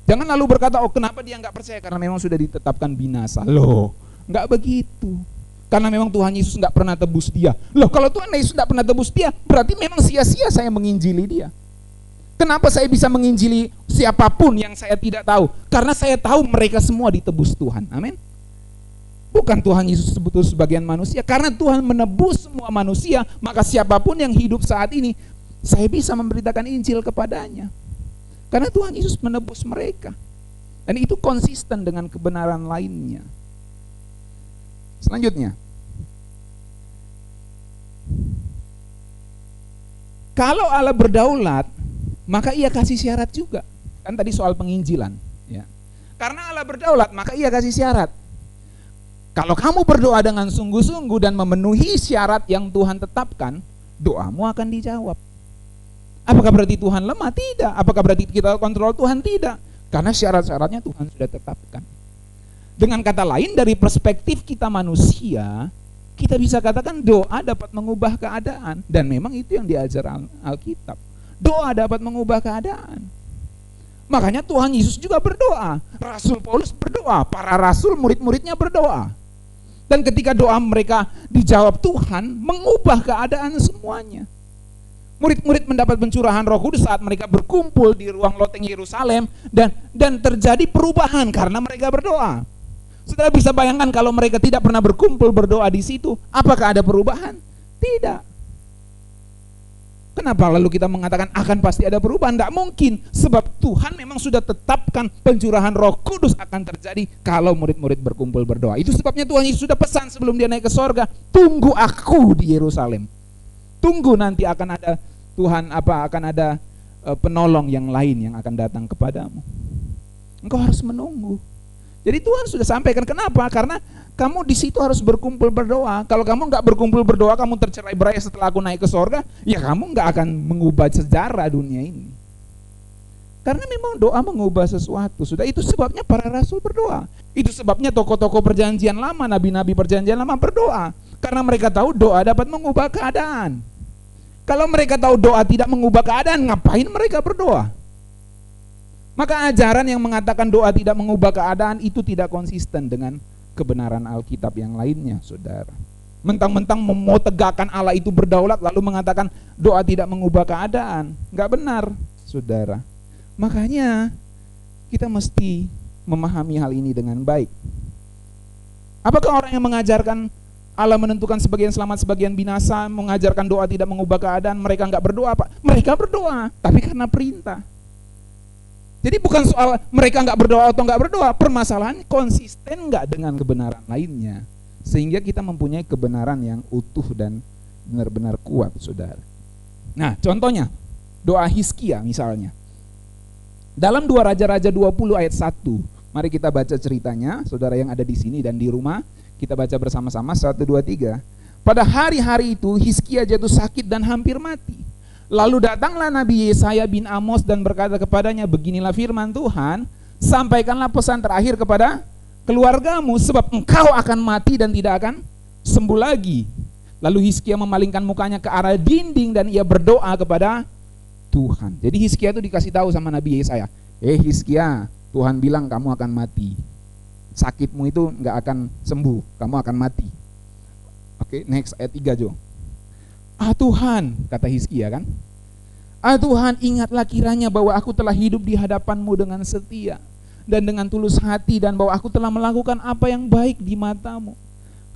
A: Jangan lalu berkata, oh kenapa dia nggak percaya? Karena memang sudah ditetapkan binasa. Loh, nggak begitu. Karena memang Tuhan Yesus nggak pernah tebus dia. Loh, kalau Tuhan Yesus nggak pernah tebus dia, berarti memang sia-sia saya menginjili dia. Kenapa saya bisa menginjili siapapun yang saya tidak tahu? Karena saya tahu mereka semua ditebus Tuhan. Amin. Bukan Tuhan Yesus sebetulnya sebagian manusia. Karena Tuhan menebus semua manusia, maka siapapun yang hidup saat ini, saya bisa memberitakan Injil kepadanya. Karena Tuhan Yesus menebus mereka. Dan itu konsisten dengan kebenaran lainnya. Selanjutnya, kalau Allah berdaulat, maka ia kasih syarat juga. Kan tadi soal penginjilan, ya. Karena Allah berdaulat, maka ia kasih syarat. Kalau kamu berdoa dengan sungguh-sungguh dan memenuhi syarat yang Tuhan tetapkan, doamu akan dijawab. Apakah berarti Tuhan lemah? Tidak. Apakah berarti kita kontrol Tuhan? Tidak. Karena syarat-syaratnya Tuhan sudah tetapkan. Dengan kata lain, dari perspektif kita manusia, kita bisa katakan doa dapat mengubah keadaan. Dan memang itu yang diajar Alkitab. Doa dapat mengubah keadaan. Makanya Tuhan Yesus juga berdoa. Rasul Paulus berdoa. Para rasul, murid-muridnya berdoa. Dan ketika doa mereka dijawab Tuhan, mengubah keadaan semuanya. Murid-murid mendapat pencurahan Roh Kudus saat mereka berkumpul di ruang loteng Yerusalem. Dan terjadi perubahan karena mereka berdoa. Saudara bisa bayangkan kalau mereka tidak pernah berkumpul berdoa di situ, apakah ada perubahan? Tidak. Kenapa lalu kita mengatakan akan pasti ada perubahan? Tidak mungkin, sebab Tuhan memang sudah tetapkan pencurahan Roh Kudus akan terjadi kalau murid-murid berkumpul berdoa. Itu sebabnya Tuhan Yesus sudah pesan sebelum dia naik ke sorga, tunggu aku di Yerusalem. Tunggu nanti akan ada Tuhan akan ada penolong yang lain yang akan datang kepadamu. Engkau harus menunggu. Jadi Tuhan sudah sampaikan. Kenapa? Karena kamu di situ harus berkumpul berdoa. Kalau kamu nggak berkumpul berdoa, kamu tercerai-berai setelah aku naik ke sorga, ya kamu nggak akan mengubah sejarah dunia ini. Karena memang doa mengubah sesuatu. Sudah itu sebabnya para rasul berdoa. Itu sebabnya tokoh-tokoh perjanjian lama, nabi-nabi perjanjian lama berdoa. Karena mereka tahu doa dapat mengubah keadaan. Kalau mereka tahu doa tidak mengubah keadaan, ngapain mereka berdoa? Maka ajaran yang mengatakan doa tidak mengubah keadaan itu tidak konsisten dengan kebenaran Alkitab yang lainnya, saudara. Mentang-mentang mau tegakkan Allah itu berdaulat lalu mengatakan doa tidak mengubah keadaan. Enggak benar, saudara. Makanya kita mesti memahami hal ini dengan baik. Apakah orang yang mengajarkan Allah menentukan sebagian selamat, sebagian binasa, mengajarkan doa tidak mengubah keadaan, mereka enggak berdoa, Pak? Mereka berdoa, tapi karena perintah. Jadi bukan soal mereka nggak berdoa atau nggak berdoa, permasalahan konsisten nggak dengan kebenaran lainnya, sehingga kita mempunyai kebenaran yang utuh dan benar-benar kuat, saudara. Nah, contohnya Doa Hizkia misalnya. Dalam 2 Raja-Raja 20 ayat 1, mari kita baca ceritanya, saudara yang ada di sini dan di rumah, kita baca bersama-sama, 1, 2, 3. Pada hari-hari itu Hizkia jatuh sakit dan hampir mati. Lalu datanglah Nabi Yesaya bin Amos dan berkata kepadanya, beginilah firman Tuhan, sampaikanlah pesan terakhir kepada keluargamu, sebab engkau akan mati dan tidak akan sembuh lagi. Lalu Hizkia memalingkan mukanya ke arah dinding dan ia berdoa kepada Tuhan. Jadi Hizkia itu dikasih tahu sama Nabi Yesaya, Hizkia, Tuhan bilang kamu akan mati. Sakitmu itu nggak akan sembuh, kamu akan mati. Oke, next ayat 3 Jo. Tuhan, kata Hizkia kan. Tuhan, ingatlah kiranya bahwa aku telah hidup di hadapanmu dengan setia dan dengan tulus hati, dan bahwa aku telah melakukan apa yang baik di matamu.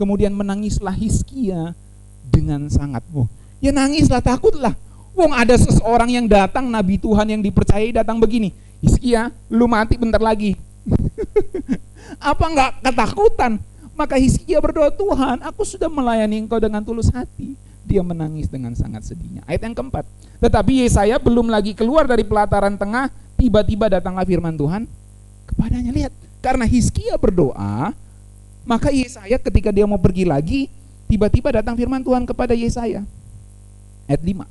A: Kemudian menangislah Hizkia dengan sangat. Ya nangislah, takutlah. Wong ada seseorang yang datang, nabi Tuhan yang dipercayai datang begini, Hizkia, lu mati bentar lagi. Apa enggak ketakutan? Maka Hizkia berdoa, Tuhan, aku sudah melayani engkau dengan tulus hati. Dia menangis dengan sangat sedihnya. Ayat yang keempat. Tetapi Yesaya belum lagi keluar dari pelataran tengah, tiba-tiba datanglah firman Tuhan kepadanya. Lihat, karena Hizkia berdoa, maka Yesaya ketika dia mau pergi lagi, tiba-tiba datang firman Tuhan kepada Yesaya. Ayat 5.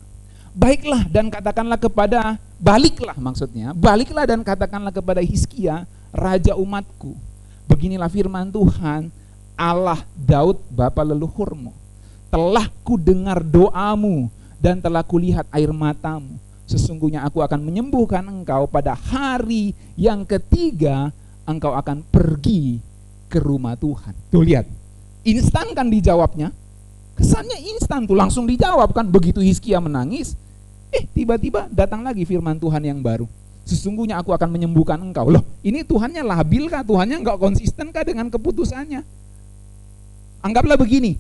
A: Baiklah dan katakanlah kepada, baliklah maksudnya, baliklah dan katakanlah kepada Hizkia, raja umatku, beginilah firman Tuhan, Allah Daud bapa leluhurmu, telah ku dengar doamu dan telah kulihat air matamu. Sesungguhnya aku akan menyembuhkan engkau pada hari yang ketiga, engkau akan pergi ke rumah Tuhan. Tuh lihat, instan kan dijawabnya. Kesannya instan tuh, langsung dijawab kan. Begitu Hizkia menangis, tiba-tiba datang lagi firman Tuhan yang baru. Sesungguhnya aku akan menyembuhkan engkau. Loh, ini Tuhannya labil kah? Tuhannya enggak konsisten kah dengan keputusannya? Anggaplah begini,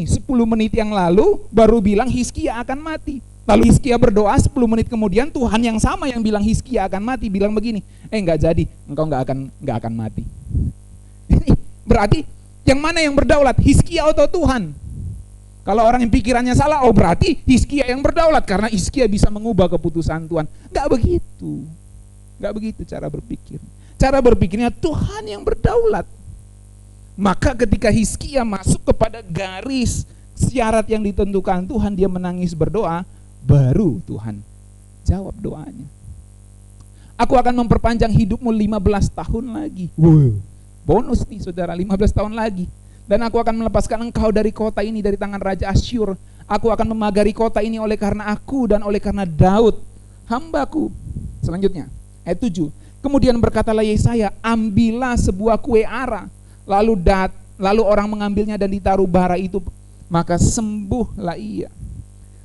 A: 10 menit yang lalu baru bilang Hizkia akan mati. Lalu Hizkia berdoa 10 menit kemudian Tuhan yang sama yang bilang Hizkia akan mati bilang begini, enggak jadi, engkau enggak akan mati. Ini berarti yang mana yang berdaulat, Hizkia atau Tuhan? Kalau orang yang pikirannya salah, berarti Hizkia yang berdaulat karena Hizkia bisa mengubah keputusan Tuhan. Enggak begitu. Enggak begitu cara berpikir. Cara berpikirnya Tuhan yang berdaulat. Maka ketika Hizkia masuk kepada garis syarat yang ditentukan Tuhan, dia menangis berdoa, baru Tuhan jawab doanya. Aku akan memperpanjang hidupmu 15 tahun lagi. Bonus nih saudara, 15 tahun lagi. Dan aku akan melepaskan engkau dari kota ini, dari tangan Raja Asyur. Aku akan memagari kota ini oleh karena aku dan oleh karena Daud, hambaku. Selanjutnya, ayat 7. Kemudian berkatalah Yesaya, ambillah sebuah kue ara. Lalu orang mengambilnya dan ditaruh bara itu, maka sembuhlah ia.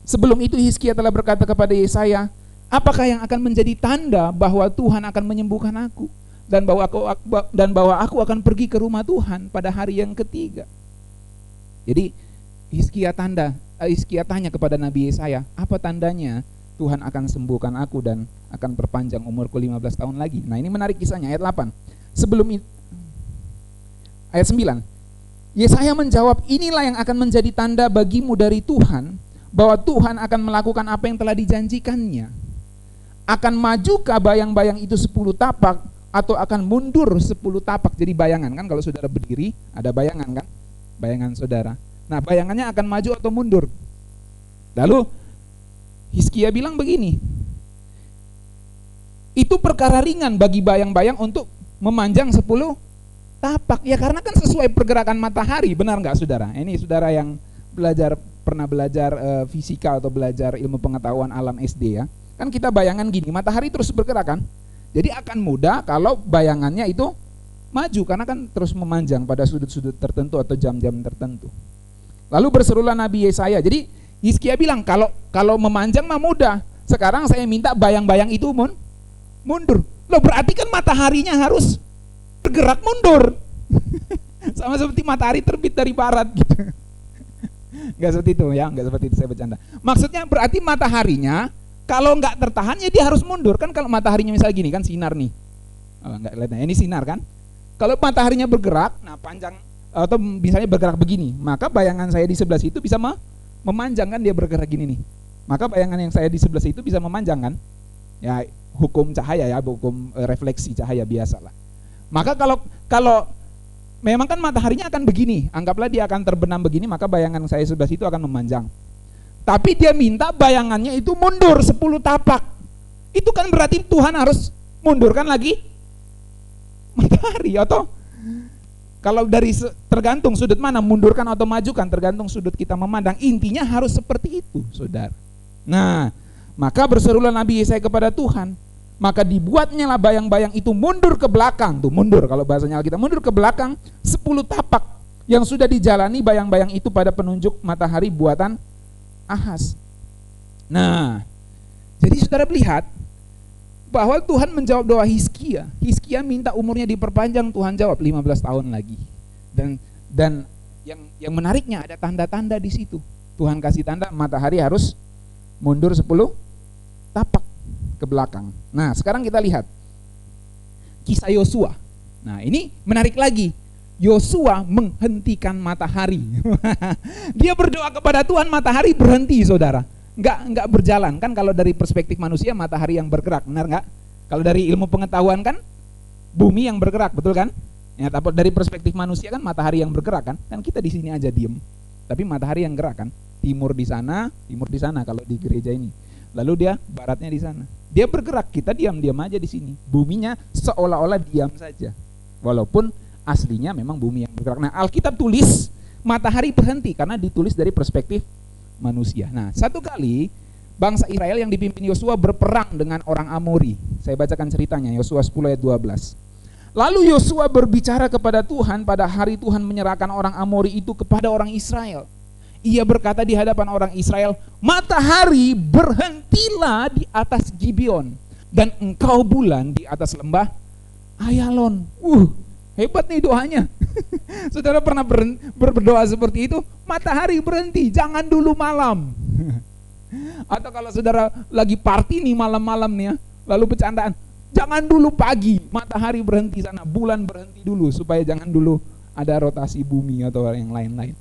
A: Sebelum itu Hizkia telah berkata kepada Yesaya, apakah yang akan menjadi tanda bahwa Tuhan akan menyembuhkan aku? Dan bahwa aku akan pergi ke rumah Tuhan pada hari yang ketiga. Jadi Hizkia tanya kepada Nabi Yesaya, apa tandanya Tuhan akan sembuhkan aku dan akan perpanjang umurku 15 tahun lagi. Nah ini menarik kisahnya, ayat 8. Ayat 9. Yesaya menjawab, inilah yang akan menjadi tanda bagimu dari Tuhan, bahwa Tuhan akan melakukan apa yang telah dijanjikannya. Akan majukah bayang-bayang itu 10 tapak, atau akan mundur 10 tapak. Jadi bayangan kan, kalau saudara berdiri ada bayangan kan, bayangan saudara. Nah bayangannya akan maju atau mundur. Lalu Hizkia bilang begini, itu perkara ringan bagi bayang-bayang untuk memanjang 10 tapak. Ya karena kan sesuai pergerakan matahari, benar nggak saudara? Ini saudara yang pernah belajar fisika atau belajar ilmu pengetahuan alam SD ya. Kan kita bayangan gini, matahari terus bergerak kan. Jadi akan mudah kalau bayangannya itu maju karena kan terus memanjang pada sudut-sudut tertentu atau jam-jam tertentu. Lalu berserulah Nabi Yesaya. Jadi Hizkia bilang kalau memanjang mah mudah. Sekarang saya minta bayang-bayang itu mundur. Loh berarti kan mataharinya harus bergerak mundur. Sama seperti matahari terbit dari barat gitu. Enggak seperti itu ya, enggak seperti itu, saya bercanda. Maksudnya berarti mataharinya kalau nggak tertahan ya dia harus mundur kan. Kalau mataharinya misalnya gini kan, sinar nih, nggak kelihatan, ini sinar kan. Kalau mataharinya bergerak, nah panjang atau misalnya bergerak begini, maka bayangan saya di sebelah situ bisa memanjang kan, dia bergerak gini nih. maka bayangan yang saya di sebelah itu bisa memanjang kan? Ya, hukum cahaya ya, hukum refleksi cahaya biasalah. Maka kalau memang kan mataharinya akan begini, anggaplah dia akan terbenam begini, maka bayangan saya sebelah situ akan memanjang. Tapi dia minta bayangannya itu mundur 10 tapak. Itu kan berarti Tuhan harus mundurkan lagi matahari, atau kalau dari tergantung sudut mana, mundurkan atau majukan, tergantung sudut kita memandang. Intinya harus seperti itu, saudara. Nah, maka berserulah Nabi Yesaya kepada Tuhan, maka dibuatnya lah bayang-bayang itu mundur ke belakang. Tuh, mundur kalau bahasanya Alkitab, mundur ke belakang 10 tapak yang sudah dijalani bayang-bayang itu pada penunjuk matahari buatan Ahaz. Nah, jadi saudara lihat bahwa Tuhan menjawab doa Hizkia. Hizkia minta umurnya diperpanjang, Tuhan jawab 15 tahun lagi. Dan yang menariknya ada tanda-tanda di situ. Tuhan kasih tanda matahari harus mundur 10 tapak ke belakang. Nah, sekarang kita lihat kisah Yosua. Nah, ini menarik lagi. Yosua menghentikan matahari. Dia berdoa kepada Tuhan, matahari berhenti, saudara. Enggak berjalan. Kan kalau dari perspektif manusia matahari yang bergerak, benar enggak? Kalau dari ilmu pengetahuan kan bumi yang bergerak, betul kan? Ya, tapi dari perspektif manusia kan matahari yang bergerak kan? Kan kita di sini aja diem. Tapi matahari yang gerak kan? Timur di sana kalau di gereja ini. Lalu dia baratnya di sana. Dia bergerak, kita diam-diam aja di sini. Buminya seolah-olah diam saja. Walaupun aslinya memang bumi yang bergerak. Nah, Alkitab tulis matahari berhenti karena ditulis dari perspektif manusia. Nah, satu kali bangsa Israel yang dipimpin Yosua berperang dengan orang Amori. Saya bacakan ceritanya, Yosua 10 ayat 12. Lalu Yosua berbicara kepada Tuhan pada hari Tuhan menyerahkan orang Amori itu kepada orang Israel. Ia berkata di hadapan orang Israel, matahari berhentilah di atas Gibeon dan engkau bulan di atas lembah Ayalon. Hebat nih doanya. Saudara pernah berdoa seperti itu? Matahari berhenti, jangan dulu malam. Atau kalau saudara lagi party nih malam-malam nih ya, lalu bercandaan, jangan dulu pagi, matahari berhenti sana, bulan berhenti dulu, supaya jangan dulu ada rotasi bumi atau yang lain-lain.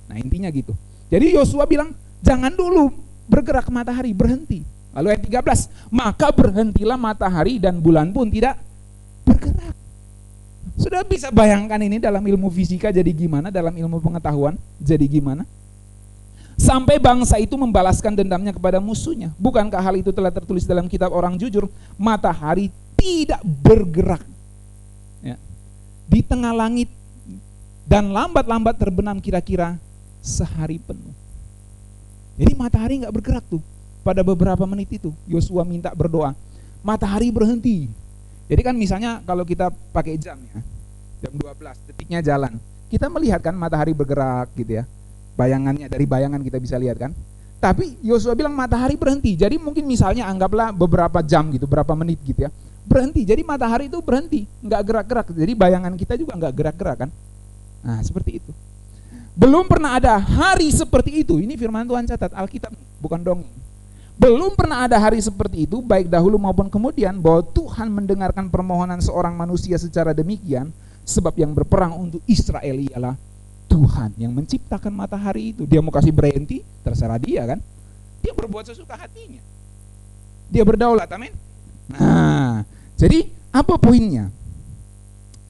A: Nah, intinya gitu. Jadi Yosua bilang, jangan dulu bergerak matahari, berhenti. Lalu ayat 13, maka berhentilah matahari dan bulan pun tidak bergerak. Sudah bisa bayangkan ini dalam ilmu fisika jadi gimana, dalam ilmu pengetahuan jadi gimana? Sampai bangsa itu membalaskan dendamnya kepada musuhnya. Bukankah hal itu telah tertulis dalam kitab orang jujur? Matahari tidak bergerak ya, di tengah langit dan lambat-lambat terbenam kira-kira sehari penuh. Jadi matahari gak bergerak tuh. Pada beberapa menit itu Yosua minta berdoa, matahari berhenti. Jadi kan misalnya kalau kita pakai jam ya, jam 12 detiknya jalan, kita melihat kan matahari bergerak gitu ya, bayangannya, dari bayangan kita bisa lihat kan. Tapi Yosua bilang matahari berhenti. Jadi mungkin misalnya anggaplah beberapa jam gitu, berapa menit gitu ya, berhenti. Jadi matahari itu berhenti, nggak gerak-gerak. Jadi bayangan kita juga nggak gerak-gerak kan. Nah, seperti itu. Belum pernah ada hari seperti itu. Ini firman Tuhan, catat Alkitab, bukan dongeng. Belum pernah ada hari seperti itu, baik dahulu maupun kemudian, bahwa Tuhan mendengarkan permohonan seorang manusia secara demikian, sebab yang berperang untuk Israel ialah Tuhan yang menciptakan matahari itu. Dia mau kasih berhenti, terserah dia kan. Dia berbuat sesuka hatinya. Dia berdaulat, amin. Nah, jadi apa poinnya?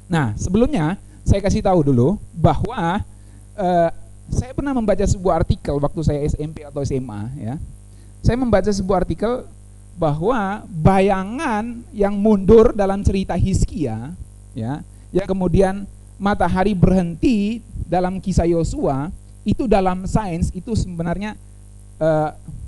A: Nah, sebelumnya saya kasih tahu dulu bahwa saya pernah membaca sebuah artikel waktu saya SMP atau SMA ya. Saya membaca sebuah artikel bahwa bayangan yang mundur dalam cerita Hizkia ya, yang kemudian matahari berhenti dalam kisah Yosua, itu dalam sains itu sebenarnya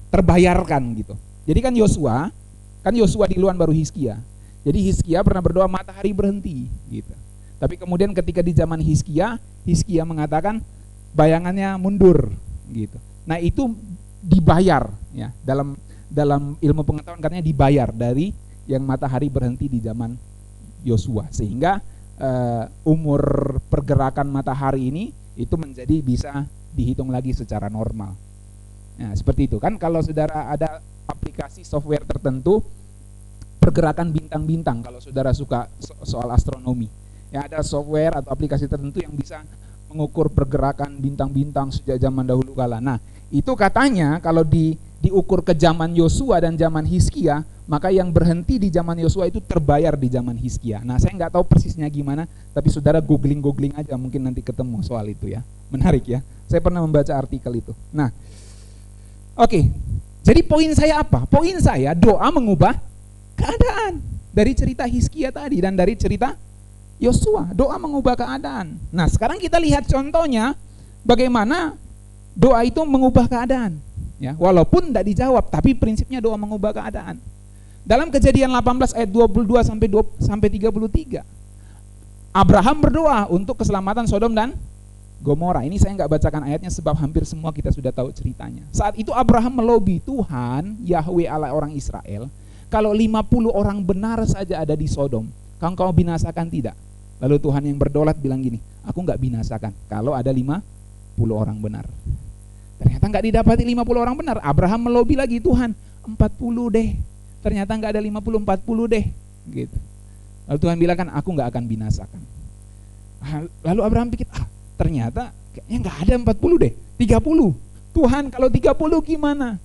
A: terbayarkan gitu. Jadi kan Yosua duluan baru Hizkia. Jadi Hizkia pernah berdoa matahari berhenti gitu. Tapi kemudian ketika di zaman Hizkia mengatakan bayangannya mundur gitu. Nah, itu dibayar ya, dalam ilmu pengetahuan katanya dibayar dari yang matahari berhenti di zaman Yosua, sehingga umur pergerakan matahari ini itu menjadi bisa dihitung lagi secara normal. Nah, seperti itu kan. Kalau saudara ada aplikasi software tertentu pergerakan bintang-bintang, kalau saudara suka soal astronomi ya, ada software atau aplikasi tertentu yang bisa mengukur pergerakan bintang-bintang sejak zaman dahulu kala. Nah, itu katanya kalau diukur ke zaman Yosua dan zaman Hizkia, maka yang berhenti di zaman Yosua itu terbayar di zaman Hizkia. Nah, saya nggak tahu persisnya gimana, tapi saudara googling aja, mungkin nanti ketemu soal itu ya. Menarik ya, saya pernah membaca artikel itu. Nah, oke. Jadi poin saya apa? Poin saya, doa mengubah keadaan. Dari cerita Hizkia tadi dan dari cerita Yosua, doa mengubah keadaan. Nah, sekarang kita lihat contohnya bagaimana doa itu mengubah keadaan. Ya, walaupun tidak dijawab, tapi prinsipnya doa mengubah keadaan. Dalam Kejadian 18 ayat 22 sampai 33, Abraham berdoa untuk keselamatan Sodom dan Gomora. Ini saya nggak bacakan ayatnya sebab hampir semua kita sudah tahu ceritanya. Saat itu Abraham melobi Tuhan, Yahweh Allah orang Israel, kalau 50 orang benar saja ada di Sodom, kau binasakan tidak? Lalu Tuhan yang berdolat bilang gini, aku nggak binasakan kalau ada 50 orang benar. Ternyata nggak didapati 50 orang benar. Abraham melobi lagi, Tuhan 40 deh. Ternyata nggak ada 50, 40 deh. Gitu. Lalu Tuhan bilang kan, aku nggak akan binasakan. Lalu Abraham pikir, ternyata kayaknya nggak ada 40 deh, 30. Tuhan kalau 30 gimana?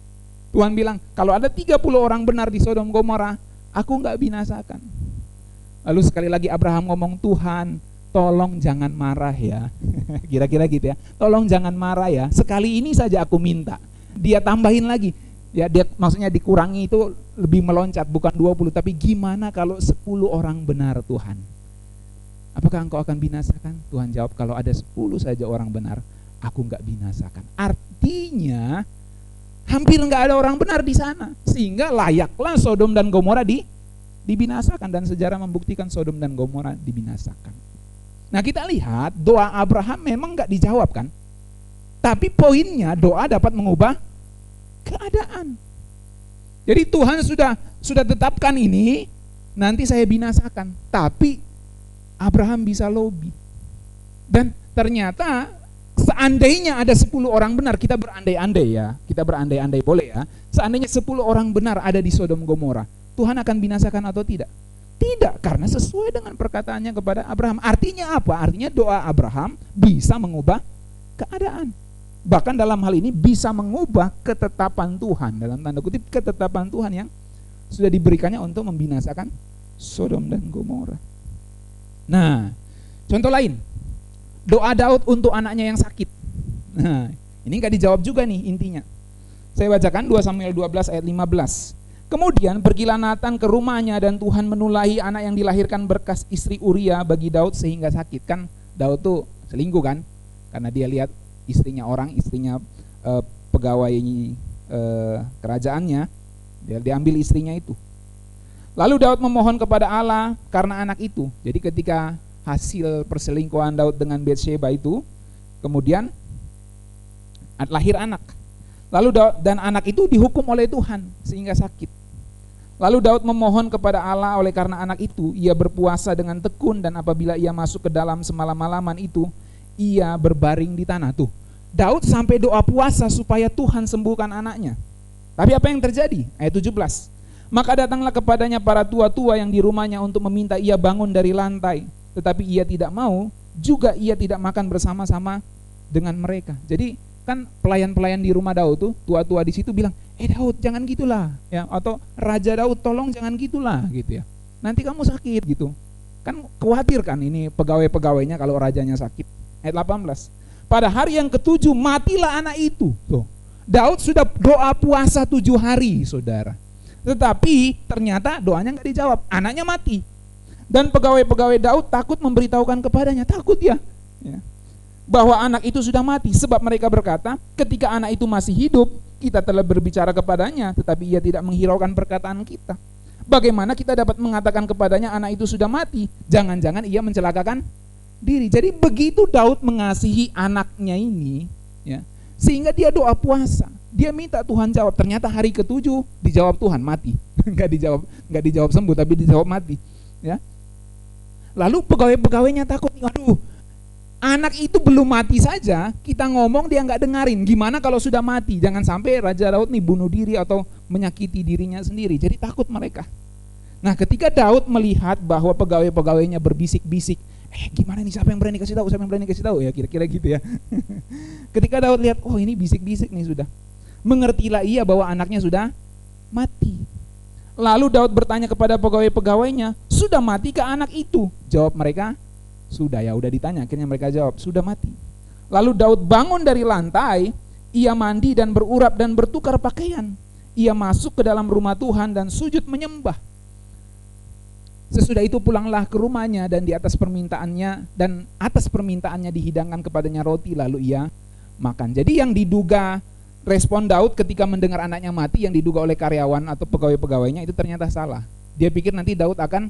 A: Tuhan bilang, kalau ada 30 orang benar di Sodom Gomora, aku nggak binasakan. Lalu sekali lagi Abraham ngomong, Tuhan tolong jangan marah ya. Kira-kira gitu ya. Tolong jangan marah ya. Sekali ini saja aku minta. Dia tambahin lagi. Ya, dia maksudnya dikurangi itu lebih meloncat, bukan 20, tapi gimana kalau 10 orang benar Tuhan? Apakah engkau akan binasakan? Tuhan jawab, kalau ada 10 saja orang benar, aku enggak binasakan. Artinya hampir enggak ada orang benar di sana, sehingga layaklah Sodom dan Gomora dibinasakan, dan sejarah membuktikan Sodom dan Gomora dibinasakan. Nah, kita lihat doa Abraham memang enggak dijawab kan? Tapi poinnya doa dapat mengubah keadaan. Jadi Tuhan sudah tetapkan ini, nanti saya binasakan. Tapi Abraham bisa lobby. Dan ternyata seandainya ada 10 orang benar, kita berandai-andai ya. Kita berandai-andai boleh ya. Seandainya 10 orang benar ada di Sodom Gomora, Tuhan akan binasakan atau tidak? Tidak, karena sesuai dengan perkataannya kepada Abraham. Artinya apa? Artinya doa Abraham bisa mengubah keadaan. Bahkan dalam hal ini bisa mengubah ketetapan Tuhan, dalam tanda kutip ketetapan Tuhan yang sudah diberikannya untuk membinasakan Sodom dan Gomora. Nah, contoh lain, doa Daud untuk anaknya yang sakit. Nah, ini nggak dijawab juga nih intinya. Saya bacakan 2 Samuel 12 ayat 15. Kemudian pergilah Natan ke rumahnya dan Tuhan menulahi anak yang dilahirkan berkas istri Uria bagi Daud sehingga sakit. Kan Daud tuh selingkuh kan, karena dia lihat istrinya pegawai kerajaannya, dia diambil istrinya itu. Lalu Daud memohon kepada Allah karena anak itu. Jadi ketika hasil perselingkuhan Daud dengan Batsheba itu, kemudian lahir anak. Lalu Daud, dan anak itu dihukum oleh Tuhan sehingga sakit. Lalu Daud memohon kepada Allah oleh karena anak itu, ia berpuasa dengan tekun, dan apabila ia masuk ke dalam semalam-malaman itu, ia berbaring di tanah. Tuh, Daud sampai doa puasa supaya Tuhan sembuhkan anaknya. Tapi apa yang terjadi? Ayat 17. Maka datanglah kepadanya para tua-tua yang di rumahnya untuk meminta ia bangun dari lantai. Tetapi ia tidak mau, juga ia tidak makan bersama-sama dengan mereka. Jadi kan pelayan-pelayan di rumah Daud tuh, tua-tua di situ bilang, Daud jangan gitulah, ya, atau Raja Daud tolong jangan gitulah, gitu ya. Nanti kamu sakit gitu. Kan khawatir kan ini pegawai-pegawainya kalau rajanya sakit. Ayat 18. Pada hari yang ke-7 matilah anak itu. Tuh, Daud sudah doa puasa 7 hari, saudara. Tetapi ternyata doanya nggak dijawab, anaknya mati. Dan pegawai-pegawai Daud takut memberitahukan kepadanya, takut ya. Bahwa anak itu sudah mati, sebab mereka berkata, ketika anak itu masih hidup, kita telah berbicara kepadanya, tetapi ia tidak menghiraukan perkataan kita. Bagaimana kita dapat mengatakan kepadanya anak itu sudah mati? Jangan-jangan ia mencelakakan diri. Jadi begitu Daud mengasihi anaknya ini, ya, sehingga dia doa puasa, dia minta Tuhan jawab. Ternyata hari ke-7 dijawab Tuhan, mati. Nggak dijawab sembuh, tapi dijawab mati. Ya. Lalu pegawai-pegawainya takut, aduh, anak itu belum mati saja, kita ngomong dia nggak dengarin. Gimana kalau sudah mati? Jangan sampai Raja Daud nih bunuh diri atau menyakiti dirinya sendiri. Jadi takut mereka. Nah, ketika Daud melihat bahwa pegawai-pegawainya berbisik-bisik, gimana nih, siapa yang berani kasih tahu? Siapa yang berani kasih tahu? Ya kira-kira gitu ya. Ketika Daud lihat, oh ini bisik-bisik nih sudah. mengertilah ia bahwa anaknya sudah mati. Lalu Daud bertanya kepada pegawai-pegawainya, sudah matikah anak itu? Jawab mereka, sudah. Ya udah ditanya, akhirnya mereka jawab, sudah mati. Lalu Daud bangun dari lantai, ia mandi dan berurap dan bertukar pakaian. Ia masuk ke dalam rumah Tuhan dan sujud menyembah. Sesudah itu pulanglah ke rumahnya dan atas permintaannya dihidangkan kepadanya roti, lalu ia makan. Jadi yang diduga respon Daud ketika mendengar anaknya mati, yang diduga oleh karyawan atau pegawai-pegawainya, itu ternyata salah. Dia pikir nanti Daud akan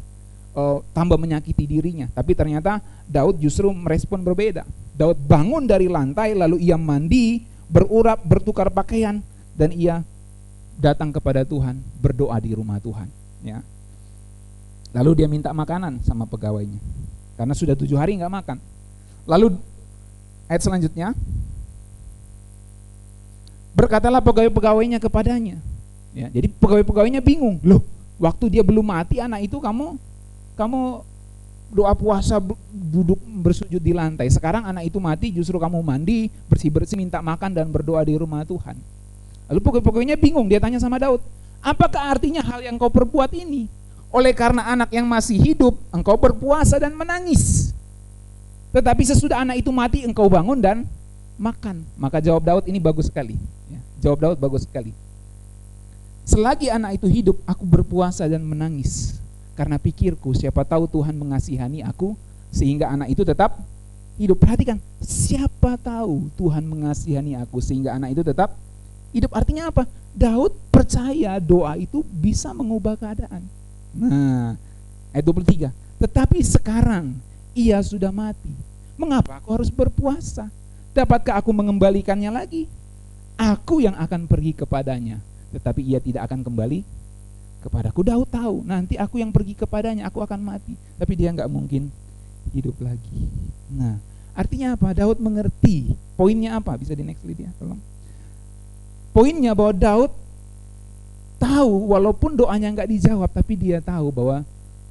A: tambah menyakiti dirinya, tapi ternyata Daud justru merespon berbeda. Daud bangun dari lantai, lalu ia mandi, berurap, bertukar pakaian, dan ia datang kepada Tuhan, berdoa di rumah Tuhan. Ya. Lalu dia minta makanan sama pegawainya, karena sudah 7 hari nggak makan. Lalu ayat selanjutnya, berkatalah pegawai-pegawainya kepadanya. Ya, jadi pegawai-pegawainya bingung, loh, waktu dia belum mati anak itu kamu doa puasa duduk bersujud di lantai. Sekarang anak itu mati, justru kamu mandi, bersih-bersih, minta makan dan berdoa di rumah Tuhan. Lalu pegawai-pegawainya bingung, dia tanya sama Daud, apakah artinya hal yang kau perbuat ini? Oleh karena anak yang masih hidup, engkau berpuasa dan menangis. Tetapi sesudah anak itu mati, engkau bangun dan makan. Maka jawab Daud ini bagus sekali. Ya, jawab Daud bagus sekali. Selagi anak itu hidup, aku berpuasa dan menangis. Karena pikirku, siapa tahu Tuhan mengasihani aku, sehingga anak itu tetap hidup. Perhatikan, siapa tahu Tuhan mengasihani aku, sehingga anak itu tetap hidup. Artinya apa? Daud percaya doa itu bisa mengubah keadaan. Nah, ayat 23. Tetapi sekarang ia sudah mati. Mengapa aku harus berpuasa? Dapatkah aku mengembalikannya lagi? Aku yang akan pergi kepadanya, tetapi ia tidak akan kembali kepadaku. Daud tahu nanti aku yang pergi kepadanya, aku akan mati, tapi dia nggak mungkin hidup lagi. Nah, artinya apa? Daud mengerti. Poinnya apa? Bisa di next slide ya, tolong. Poinnya bahwa Daud tahu walaupun doanya nggak dijawab, tapi dia tahu bahwa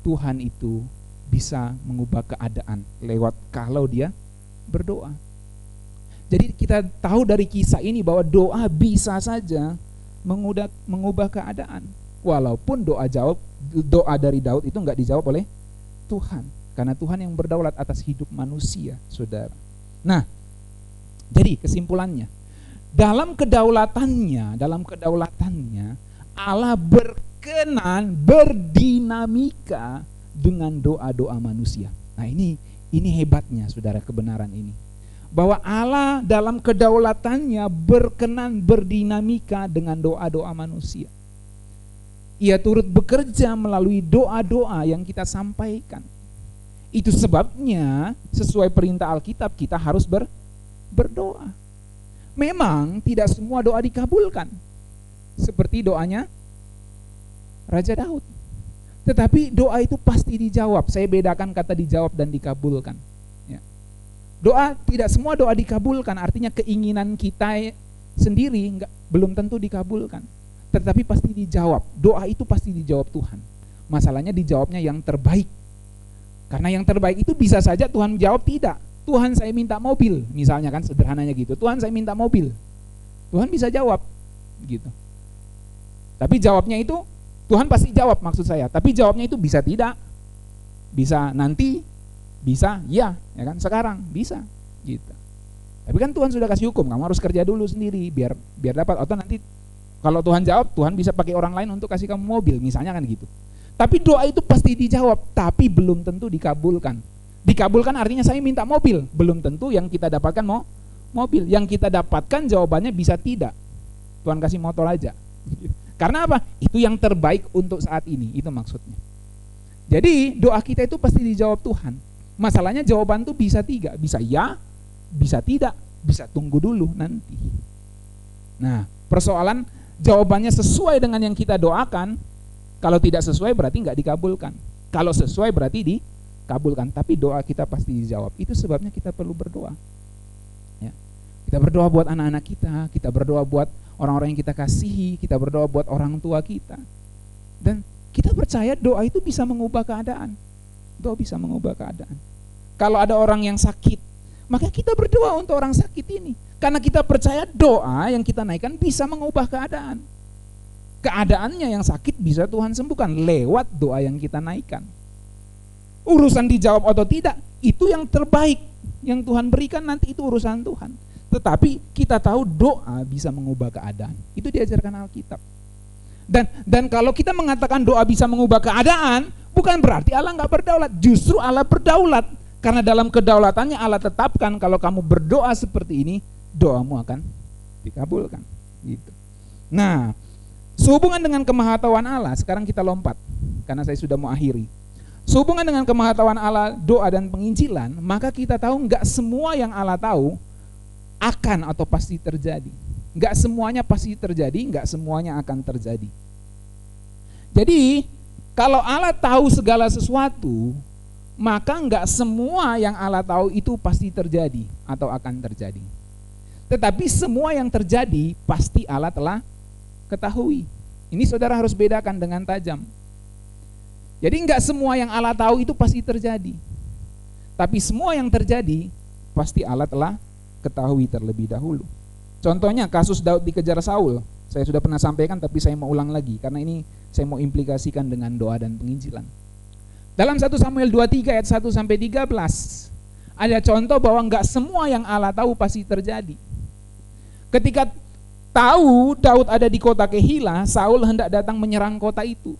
A: Tuhan itu bisa mengubah keadaan lewat kalau dia berdoa. Jadi kita tahu dari kisah ini bahwa doa bisa saja mengubah keadaan. Walaupun doa dari Daud itu nggak dijawab oleh Tuhan, karena Tuhan yang berdaulat atas hidup manusia, saudara. Nah, jadi kesimpulannya, dalam kedaulatannya Allah berkenan berdinamika dengan doa-doa manusia. Nah, ini hebatnya, saudara, kebenaran ini. Bahwa Allah dalam kedaulatannya berkenan berdinamika dengan doa-doa manusia. Ia turut bekerja melalui doa-doa yang kita sampaikan. Itu sebabnya sesuai perintah Alkitab kita harus berdoa. Memang tidak semua doa dikabulkan, seperti doanya Raja Daud. Tetapi doa itu pasti dijawab. Saya bedakan kata dijawab dan dikabulkan. Ya. Doa, tidak semua doa dikabulkan, artinya keinginan kita sendiri belum tentu dikabulkan. Tetapi pasti dijawab. Doa itu pasti dijawab Tuhan. Masalahnya dijawabnya yang terbaik. Karena yang terbaik itu bisa saja Tuhan jawab tidak. Tuhan, saya minta mobil, misalnya kan, sederhananya gitu. Tuhan, saya minta mobil. Tuhan bisa jawab gitu. Tapi jawabnya itu Tuhan pasti jawab, maksud saya. Tapi jawabnya itu bisa tidak, bisa nanti, bisa ya kan, sekarang bisa gitu. Tapi kan Tuhan sudah kasih hukum, kamu harus kerja dulu sendiri biar dapat. Atau nanti kalau Tuhan jawab, Tuhan bisa pakai orang lain untuk kasih kamu mobil, misalnya kan gitu. Tapi doa itu pasti dijawab, tapi belum tentu dikabulkan. Dikabulkan artinya saya minta mobil, belum tentu yang kita dapatkan mobil. Yang kita dapatkan jawabannya bisa tidak. Tuhan kasih motor aja. Karena apa? Itu yang terbaik untuk saat ini, itu maksudnya. Jadi doa kita itu pasti dijawab Tuhan. Masalahnya jawaban itu bisa 3, bisa ya, bisa tidak, bisa tunggu dulu nanti. Nah, persoalan jawabannya sesuai dengan yang kita doakan. Kalau tidak sesuai berarti nggak dikabulkan. Kalau sesuai berarti dikabulkan. Tapi doa kita pasti dijawab. Itu sebabnya kita perlu berdoa. Ya. Kita berdoa buat anak-anak kita berdoa buat orang-orang yang kita kasihi, kita berdoa buat orang tua kita. Dan kita percaya doa itu bisa mengubah keadaan. Doa bisa mengubah keadaan. Kalau ada orang yang sakit, maka kita berdoa untuk orang sakit ini. Karena kita percaya doa yang kita naikkan bisa mengubah keadaan. Keadaannya yang sakit bisa Tuhan sembuhkan lewat doa yang kita naikkan. Urusan dijawab atau tidak, itu yang terbaik yang Tuhan berikan, nanti itu urusan Tuhan. Tetapi kita tahu doa bisa mengubah keadaan. Itu diajarkan Alkitab. Dan kalau kita mengatakan doa bisa mengubah keadaan, bukan berarti Allah nggak berdaulat. Justru Allah berdaulat. Karena dalam kedaulatannya Allah tetapkan kalau kamu berdoa seperti ini, doamu akan dikabulkan. Gitu. Nah, sehubungan dengan kemahatauan Allah, sekarang kita lompat, karena saya sudah mau akhiri. Sehubungan dengan kemahatauan Allah, doa dan penginjilan, maka kita tahu nggak semua yang Allah tahu akan atau pasti terjadi. Nggak semuanya pasti terjadi, nggak semuanya akan terjadi. Jadi, kalau Allah tahu segala sesuatu, maka nggak semua yang Allah tahu itu pasti terjadi atau akan terjadi. Tetapi semua yang terjadi pasti Allah telah ketahui. Ini saudara harus bedakan dengan tajam. Jadi nggak semua yang Allah tahu itu pasti terjadi. Tapi semua yang terjadi pasti Allah telah ketahui terlebih dahulu. Contohnya kasus Daud dikejar Saul. Saya sudah pernah sampaikan tapi saya mau ulang lagi karena ini saya mau implikasikan dengan doa dan penginjilan. Dalam 1 Samuel 23 ayat 1 sampai 13 ada contoh bahwa nggak semua yang Allah tahu pasti terjadi. Ketika tahu Daud ada di kota Kehila, Saul hendak datang menyerang kota itu.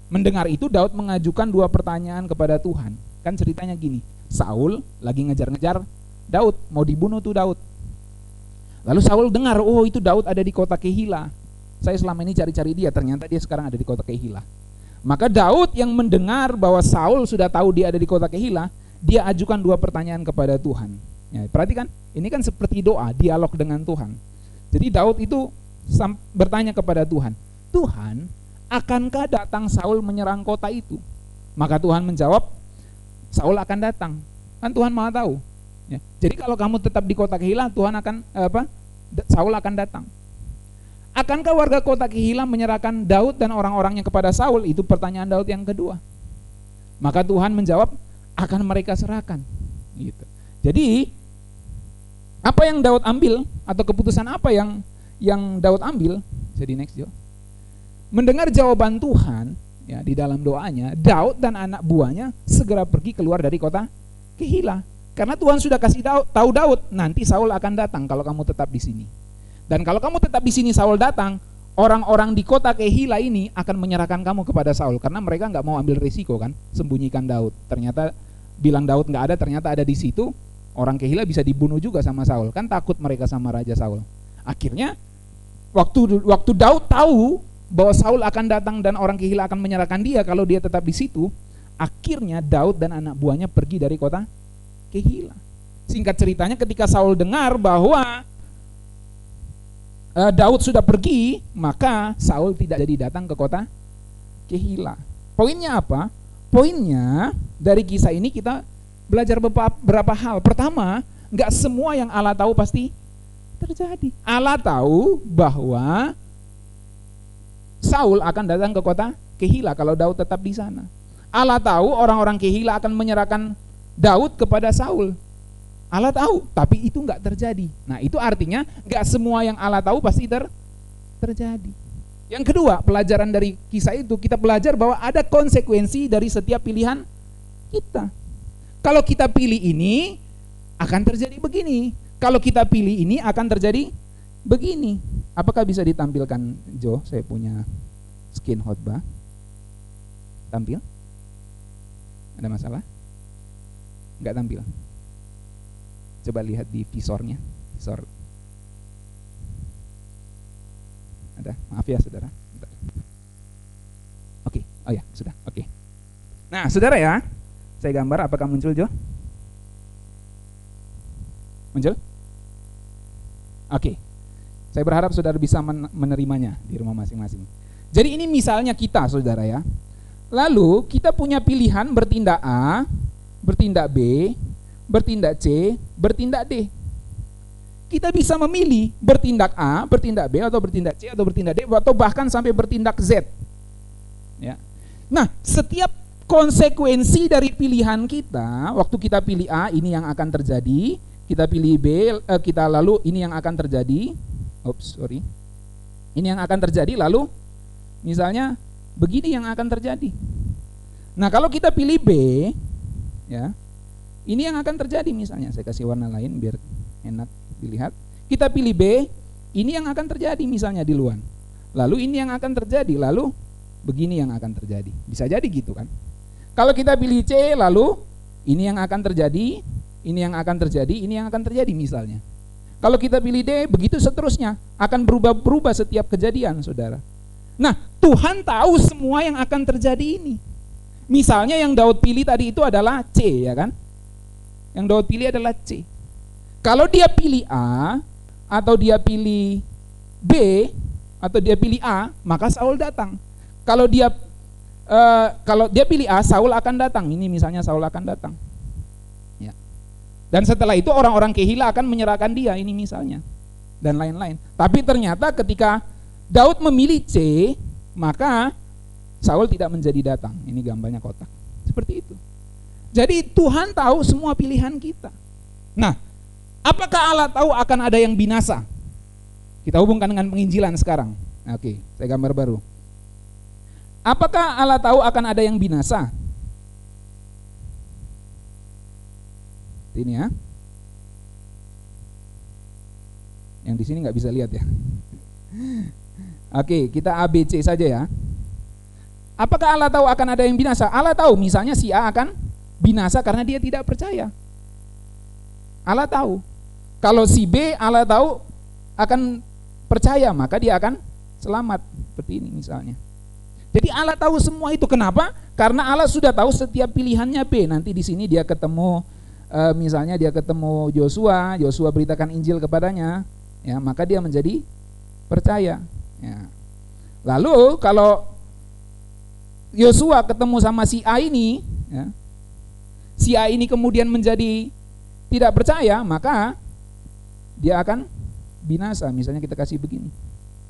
A: Mendengar itu Daud mengajukan 2 pertanyaan kepada Tuhan. Kan ceritanya gini, Saul lagi ngejar-ngejar Daud, mau dibunuh tuh Daud. Lalu Saul dengar, oh itu Daud ada di kota Kehila. Saya selama ini cari-cari dia, ternyata dia sekarang ada di kota Kehila. Maka Daud yang mendengar bahwa Saul sudah tahu dia ada di kota Kehila, dia ajukan 2 pertanyaan kepada Tuhan. Ya, perhatikan, ini kan seperti doa, dialog dengan Tuhan. Jadi Daud itu bertanya kepada Tuhan, Tuhan, akankah datang Saul menyerang kota itu? Maka Tuhan menjawab, Saul akan datang. Kan Tuhan Maha tahu. Ya, jadi kalau kamu tetap di kota Kehila, Tuhan akan Saul akan datang. Akankah warga kota Kehila menyerahkan Daud dan orang-orangnya kepada Saul? Itu pertanyaan Daud yang kedua. Maka Tuhan menjawab, akan mereka serahkan. Gitu. Jadi apa yang Daud ambil atau keputusan apa yang Daud ambil? Jadi next Jo. Mendengar jawaban Tuhan ya di dalam doanya, Daud dan anak buahnya segera pergi keluar dari kota Kehila. Karena Tuhan sudah kasih tahu Daud, nanti Saul akan datang kalau kamu tetap di sini. Dan kalau kamu tetap di sini Saul datang, orang-orang di kota Kehila ini akan menyerahkan kamu kepada Saul karena mereka nggak mau ambil risiko kan, sembunyikan Daud. Ternyata bilang Daud nggak ada, ternyata ada di situ. Orang Kehila bisa dibunuh juga sama Saul, kan takut mereka sama Raja Saul. Akhirnya waktu Daud tahu bahwa Saul akan datang dan orang Kehila akan menyerahkan dia kalau dia tetap di situ, akhirnya Daud dan anak buahnya pergi dari kota Kehila. Singkat ceritanya, ketika Saul dengar bahwa Daud sudah pergi, maka Saul tidak jadi datang ke kota Kehila. Poinnya apa? Poinnya dari kisah ini kita belajar beberapa hal. Pertama, nggak semua yang Allah tahu pasti terjadi. Allah tahu bahwa Saul akan datang ke kota Kehila kalau Daud tetap di sana. Allah tahu orang-orang Kehila akan menyerahkan Daud kepada Saul. Allah tahu, tapi itu nggak terjadi. Nah, itu artinya nggak semua yang Allah tahu pasti terjadi. Yang kedua, pelajaran dari kisah itu, kita belajar bahwa ada konsekuensi dari setiap pilihan kita. Kalau kita pilih ini, akan terjadi begini. Kalau kita pilih ini, akan terjadi begini. Apakah bisa ditampilkan, Jo? Saya punya skin khotbah. Tampil? Ada masalah? Nggak tampil? Coba lihat di visornya. Visor. Ada? Maaf ya saudara. Oke, oh ya sudah. Oke. Nah saudara ya, saya gambar. Apakah muncul Jo? Muncul? Oke. Saya berharap saudara bisa menerimanya di rumah masing-masing. Jadi ini misalnya kita saudara ya. Lalu kita punya pilihan bertindak A, bertindak B, bertindak C, bertindak D. Kita bisa memilih bertindak A, bertindak B, atau bertindak C, atau bertindak D, atau bahkan sampai bertindak Z. Ya. Nah, setiap konsekuensi dari pilihan kita, waktu kita pilih A, ini yang akan terjadi. kita pilih B, kita lalu ini yang akan terjadi. Ini yang akan terjadi, lalu misalnya begini yang akan terjadi. Nah, kalau kita pilih B, ya, ini yang akan terjadi misalnya. Saya kasih warna lain biar enak dilihat. Kita pilih B, ini yang akan terjadi misalnya di luar. Lalu ini yang akan terjadi, lalu begini yang akan terjadi. Bisa jadi gitu kan. Kalau kita pilih C, lalu ini yang akan terjadi, ini yang akan terjadi, ini yang akan terjadi misalnya. Kalau kita pilih D, begitu seterusnya, akan berubah-berubah setiap kejadian, saudara. Nah, Tuhan tahu semua yang akan terjadi ini. Misalnya yang Daud pilih tadi itu adalah C, ya kan? Yang Daud pilih adalah C. Kalau dia pilih A, atau dia pilih B, atau dia pilih A, maka Saul datang. Kalau dia pilih A, Saul akan datang. Ini misalnya Saul akan datang. Ya. Dan setelah itu orang-orang Kehila akan menyerahkan dia, ini misalnya. Dan lain-lain. Tapi ternyata ketika Daud memilih C, maka Saul tidak menjadi datang. Ini gambarnya kotak. Seperti itu. Jadi Tuhan tahu semua pilihan kita. Nah, apakah Allah tahu akan ada yang binasa? Kita hubungkan dengan penginjilan sekarang. Oke, saya gambar baru. Apakah Allah tahu akan ada yang binasa? Ini ya. Yang di sini nggak bisa lihat ya. Oke, kita ABC saja ya. Apakah Allah tahu akan ada yang binasa? Allah tahu, misalnya si A akan binasa karena dia tidak percaya. Allah tahu. Kalau si B, Allah tahu akan percaya, maka dia akan selamat. Seperti ini misalnya. Jadi Allah tahu semua itu. Kenapa? Karena Allah sudah tahu setiap pilihannya B. Nanti di sini dia ketemu, misalnya dia ketemu Yosua beritakan Injil kepadanya, ya, maka dia menjadi percaya. Ya. Lalu kalau Yosua ketemu sama si A ini, ya, si A ini kemudian menjadi tidak percaya, maka dia akan binasa. Misalnya kita kasih begini,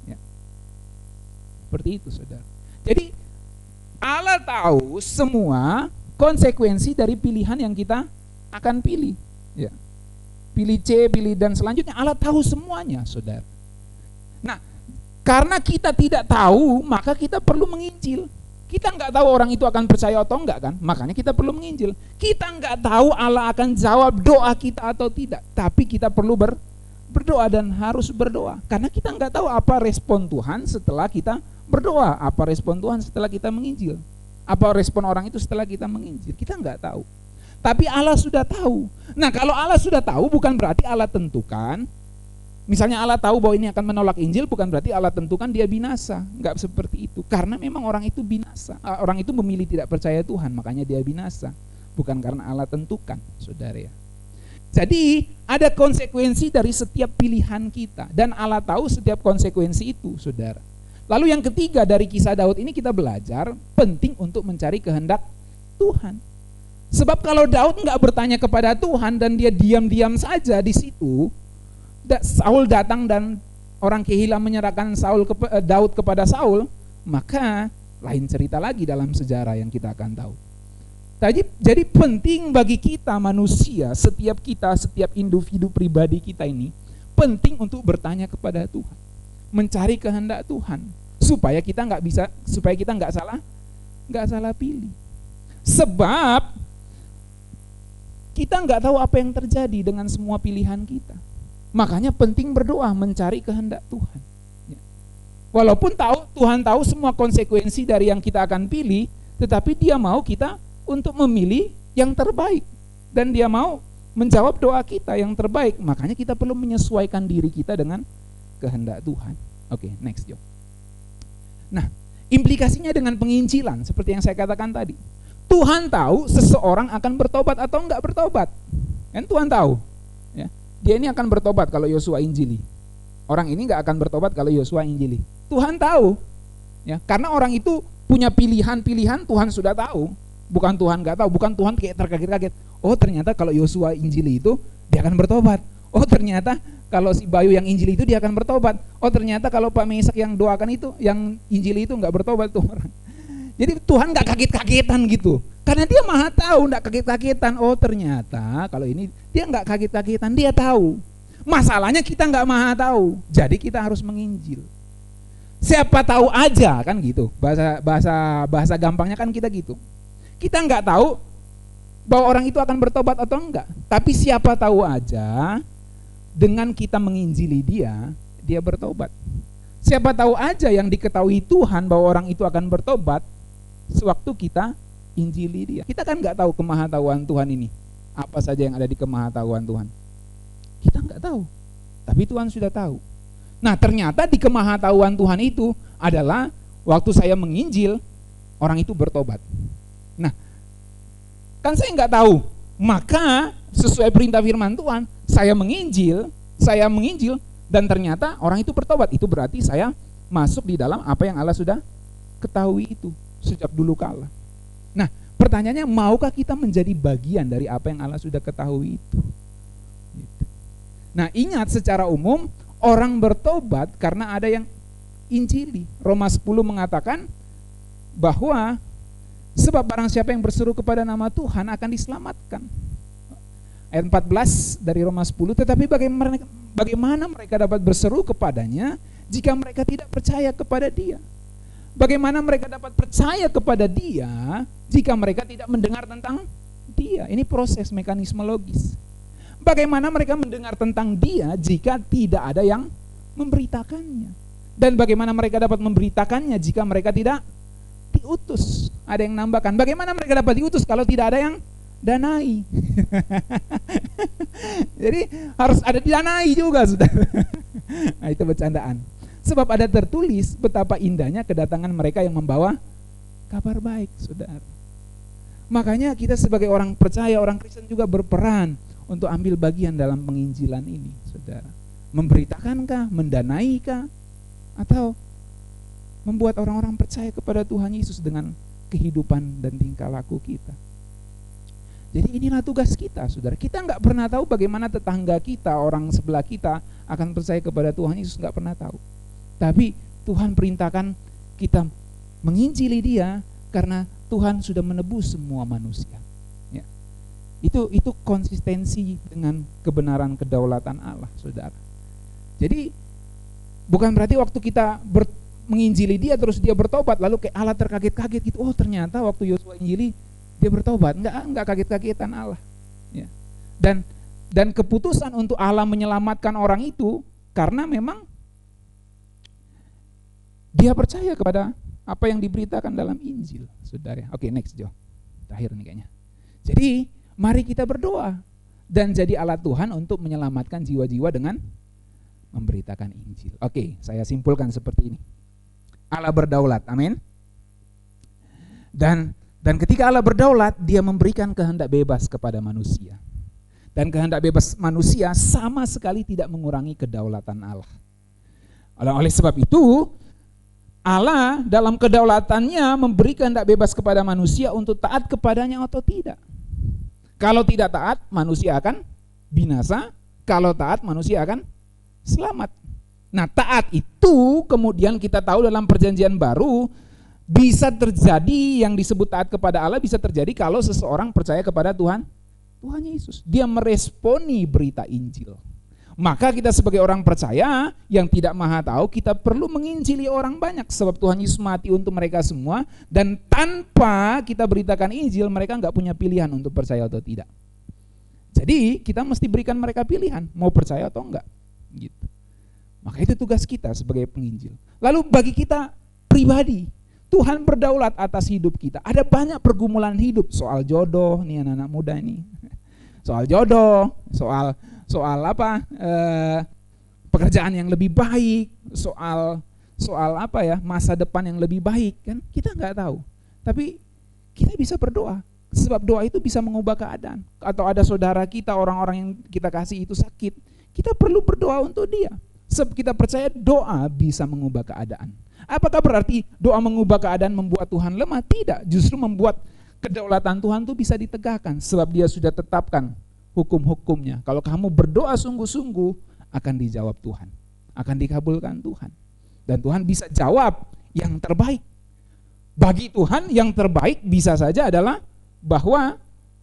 A: ya. Seperti itu, saudara. Jadi Allah tahu semua konsekuensi dari pilihan yang kita akan pilih, ya. Pilih C, pilih dan selanjutnya, Allah tahu semuanya, saudara. Nah, karena kita tidak tahu, maka kita perlu menginjil. Kita nggak tahu orang itu akan percaya atau enggak kan, makanya kita perlu menginjil. Kita nggak tahu Allah akan jawab doa kita atau tidak, tapi kita perlu berdoa dan harus berdoa. Karena kita nggak tahu apa respon Tuhan setelah kita berdoa, apa respon Tuhan setelah kita menginjil, apa respon orang itu setelah kita menginjil, kita nggak tahu. Tapi Allah sudah tahu. Nah, kalau Allah sudah tahu, bukan berarti Allah tentukan. Misalnya Allah tahu bahwa ini akan menolak Injil, bukan berarti Allah tentukan dia binasa. Enggak seperti itu. Karena memang orang itu binasa. Orang itu memilih tidak percaya Tuhan, makanya dia binasa. Bukan karena Allah tentukan, saudara ya. Jadi ada konsekuensi dari setiap pilihan kita. Dan Allah tahu setiap konsekuensi itu, saudara. Lalu yang ketiga dari kisah Daud ini kita belajar penting untuk mencari kehendak Tuhan. Sebab kalau Daud enggak bertanya kepada Tuhan dan dia diam-diam saja di situ, Saul datang dan orang Kehila menyerahkan Daud kepada Saul, maka lain cerita lagi dalam sejarah yang kita akan tahu. Jadi penting bagi kita manusia, setiap individu pribadi kita ini penting untuk bertanya kepada Tuhan, mencari kehendak Tuhan, supaya kita nggak salah pilih. Sebab kita nggak tahu apa yang terjadi dengan semua pilihan kita. Makanya penting berdoa, mencari kehendak Tuhan. Walaupun Tuhan tahu semua konsekuensi dari yang kita akan pilih, tetapi dia mau kita untuk memilih yang terbaik. Dan dia mau menjawab doa kita yang terbaik. Makanya kita perlu menyesuaikan diri kita dengan kehendak Tuhan. Oke, next Joe. Nah, implikasinya dengan penginjilan, seperti yang saya katakan tadi. Tuhan tahu seseorang akan bertobat atau enggak bertobat. Kan Tuhan tahu. Ya. Dia ini akan bertobat kalau Yosua injili. Orang ini nggak akan bertobat kalau Yosua injili. Tuhan tahu, ya, karena orang itu punya pilihan-pilihan. Tuhan sudah tahu. Bukan Tuhan nggak tahu, bukan Tuhan kayak terkaget-kaget. Oh ternyata kalau Yosua injili itu dia akan bertobat. Oh ternyata kalau si Bayu yang injili itu dia akan bertobat. Oh ternyata kalau Pak Mesak yang doakan itu, yang injili itu nggak bertobat tuh orang. Jadi Tuhan nggak kaget-kagetan gitu. Karena dia maha tahu, nggak kaget-kagetan. Oh ternyata kalau ini dia nggak kaget-kagetan, dia tahu. Masalahnya kita nggak maha tahu, jadi kita harus menginjil. Siapa tahu aja kan gitu. Bahasa gampangnya kan kita gitu. Kita nggak tahu bahwa orang itu akan bertobat atau enggak. Tapi siapa tahu aja dengan kita menginjili dia bertobat. Siapa tahu aja yang diketahui Tuhan bahwa orang itu akan bertobat sewaktu kita injili dia. Kita kan nggak tahu kemahatauan Tuhan ini. Apa saja yang ada di kemahatauan Tuhan. Kita nggak tahu. Tapi Tuhan sudah tahu. Nah ternyata di kemahatauan Tuhan itu adalah waktu saya menginjil, orang itu bertobat. Nah kan saya nggak tahu, maka sesuai perintah firman Tuhan, saya menginjil dan ternyata orang itu bertobat. Itu berarti saya masuk di dalam apa yang Allah sudah ketahui itu sejak dulu kala. Nah pertanyaannya, maukah kita menjadi bagian dari apa yang Allah sudah ketahui itu? Nah ingat, secara umum orang bertobat karena ada yang injili. Roma 10 mengatakan bahwa sebab barang siapa yang berseru kepada nama Tuhan akan diselamatkan. Ayat 14 dari Roma 10, tetapi bagaimana mereka dapat berseru kepadanya jika mereka tidak percaya kepada dia? Bagaimana mereka dapat percaya kepada dia jika mereka tidak mendengar tentang dia? Ini proses mekanisme logis. Bagaimana mereka mendengar tentang dia jika tidak ada yang memberitakannya? Dan bagaimana mereka dapat memberitakannya jika mereka tidak diutus? Ada yang nambahkan, bagaimana mereka dapat diutus kalau tidak ada yang danai? Jadi harus ada didanai juga, saudara. Nah itu bercandaan. Sebab ada tertulis betapa indahnya kedatangan mereka yang membawa kabar baik, saudara. Makanya kita sebagai orang percaya, orang Kristen juga berperan untuk ambil bagian dalam penginjilan ini, saudara. Memberitakankah, mendanaikah, atau membuat orang-orang percaya kepada Tuhan Yesus dengan kehidupan dan tingkah laku kita. Jadi inilah tugas kita, saudara. Kita nggak pernah tahu bagaimana tetangga kita, orang sebelah kita akan percaya kepada Tuhan Yesus, nggak pernah tahu. Tapi Tuhan perintahkan kita menginjili dia karena Tuhan sudah menebus semua manusia. Ya. Itu konsistensi dengan kebenaran kedaulatan Allah, saudara. Jadi bukan berarti waktu kita menginjili dia terus dia bertobat lalu kayak Allah terkaget-kaget gitu. Oh ternyata waktu Yosua injili dia bertobat. Enggak kaget-kagetan Allah. Ya. Dan keputusan untuk Allah menyelamatkan orang itu karena memang dia percaya kepada apa yang diberitakan dalam Injil, saudara. Oke, next Jo. Terakhir nih kayaknya. Jadi mari kita berdoa dan jadi alat Tuhan untuk menyelamatkan jiwa-jiwa dengan memberitakan Injil. Oke, saya simpulkan seperti ini. Allah berdaulat, amin. Dan ketika Allah berdaulat, dia memberikan kehendak bebas kepada manusia. Dan kehendak bebas manusia sama sekali tidak mengurangi kedaulatan Allah. Oleh sebab itu, Allah dalam kedaulatannya memberi kehendak bebas kepada manusia untuk taat kepadanya atau tidak. Kalau tidak taat, manusia akan binasa. Kalau taat, manusia akan selamat. Nah, taat itu kemudian kita tahu dalam perjanjian baru bisa terjadi, yang disebut taat kepada Allah bisa terjadi kalau seseorang percaya kepada Tuhan Yesus. Dia meresponi berita Injil. Maka kita sebagai orang percaya yang tidak maha tahu, kita perlu menginjili orang banyak. Sebab Tuhan Yesus mati untuk mereka semua. Dan tanpa kita beritakan Injil, mereka gak punya pilihan untuk percaya atau tidak. Jadi kita mesti berikan mereka pilihan, mau percaya atau enggak gitu. Maka itu tugas kita sebagai penginjil. Lalu bagi kita pribadi, Tuhan berdaulat atas hidup kita. Ada banyak pergumulan hidup, soal jodoh nih anak-anak muda ini. Soal jodoh, soal apa? Pekerjaan yang lebih baik, soal apa ya? Masa depan yang lebih baik, kan? Kita nggak tahu. Tapi kita bisa berdoa. Sebab doa itu bisa mengubah keadaan. Atau ada saudara kita, orang-orang yang kita kasih itu sakit, kita perlu berdoa untuk dia. Sebab kita percaya doa bisa mengubah keadaan. Apakah berarti doa mengubah keadaan membuat Tuhan lemah? Tidak, justru membuat kedaulatan Tuhan itu bisa ditegakkan. Sebab dia sudah tetapkan hukum-hukumnya. Kalau kamu berdoa sungguh-sungguh, akan dijawab Tuhan, akan dikabulkan Tuhan. Dan Tuhan bisa jawab yang terbaik. Bagi Tuhan yang terbaik bisa saja adalah bahwa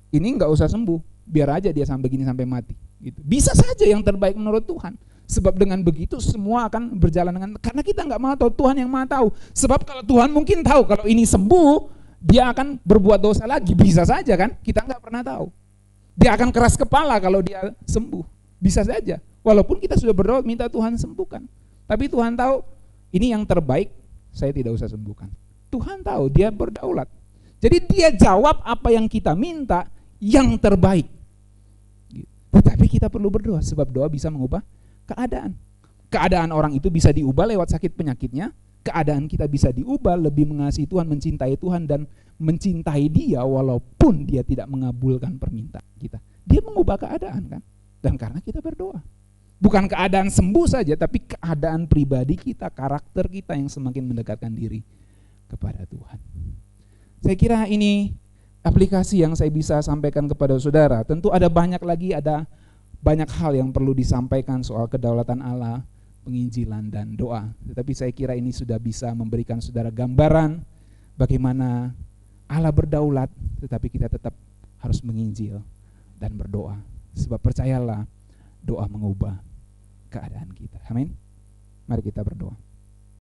A: ini nggak usah sembuh, biar aja dia sampai gini sampai mati. Gitu. Bisa saja yang terbaik menurut Tuhan. Sebab dengan begitu semua akan berjalan dengan, karena kita nggak mau tahu, Tuhan yang maha tahu. Sebab kalau Tuhan mungkin tahu kalau ini sembuh, dia akan berbuat dosa lagi. Bisa saja kan? Kita nggak pernah tahu. Dia akan keras kepala kalau dia sembuh. Bisa saja. Walaupun kita sudah berdoa minta Tuhan sembuhkan. Tapi Tuhan tahu ini yang terbaik, saya tidak usah sembuhkan. Tuhan tahu, dia berdaulat. Jadi dia jawab apa yang kita minta yang terbaik. Tetapi kita perlu berdoa, sebab doa bisa mengubah keadaan. Keadaan orang itu bisa diubah lewat sakit penyakitnya. Keadaan kita bisa diubah lebih mengasihi Tuhan, mencintai Tuhan, dan mencintai dia walaupun dia tidak mengabulkan permintaan kita. Dia mengubah keadaan kan. Dan karena kita berdoa. Bukan keadaan sembuh saja, tapi keadaan pribadi kita, karakter kita yang semakin mendekatkan diri kepada Tuhan. Saya kira ini aplikasi yang saya bisa sampaikan kepada saudara. Tentu ada banyak lagi, ada banyak hal yang perlu disampaikan soal kedaulatan Allah, penginjilan dan doa. Tetapi saya kira ini sudah bisa memberikan saudara gambaran bagaimana Allah berdaulat, tetapi kita tetap harus menginjil dan berdoa. Sebab percayalah, doa mengubah keadaan kita. Amin. Mari kita berdoa.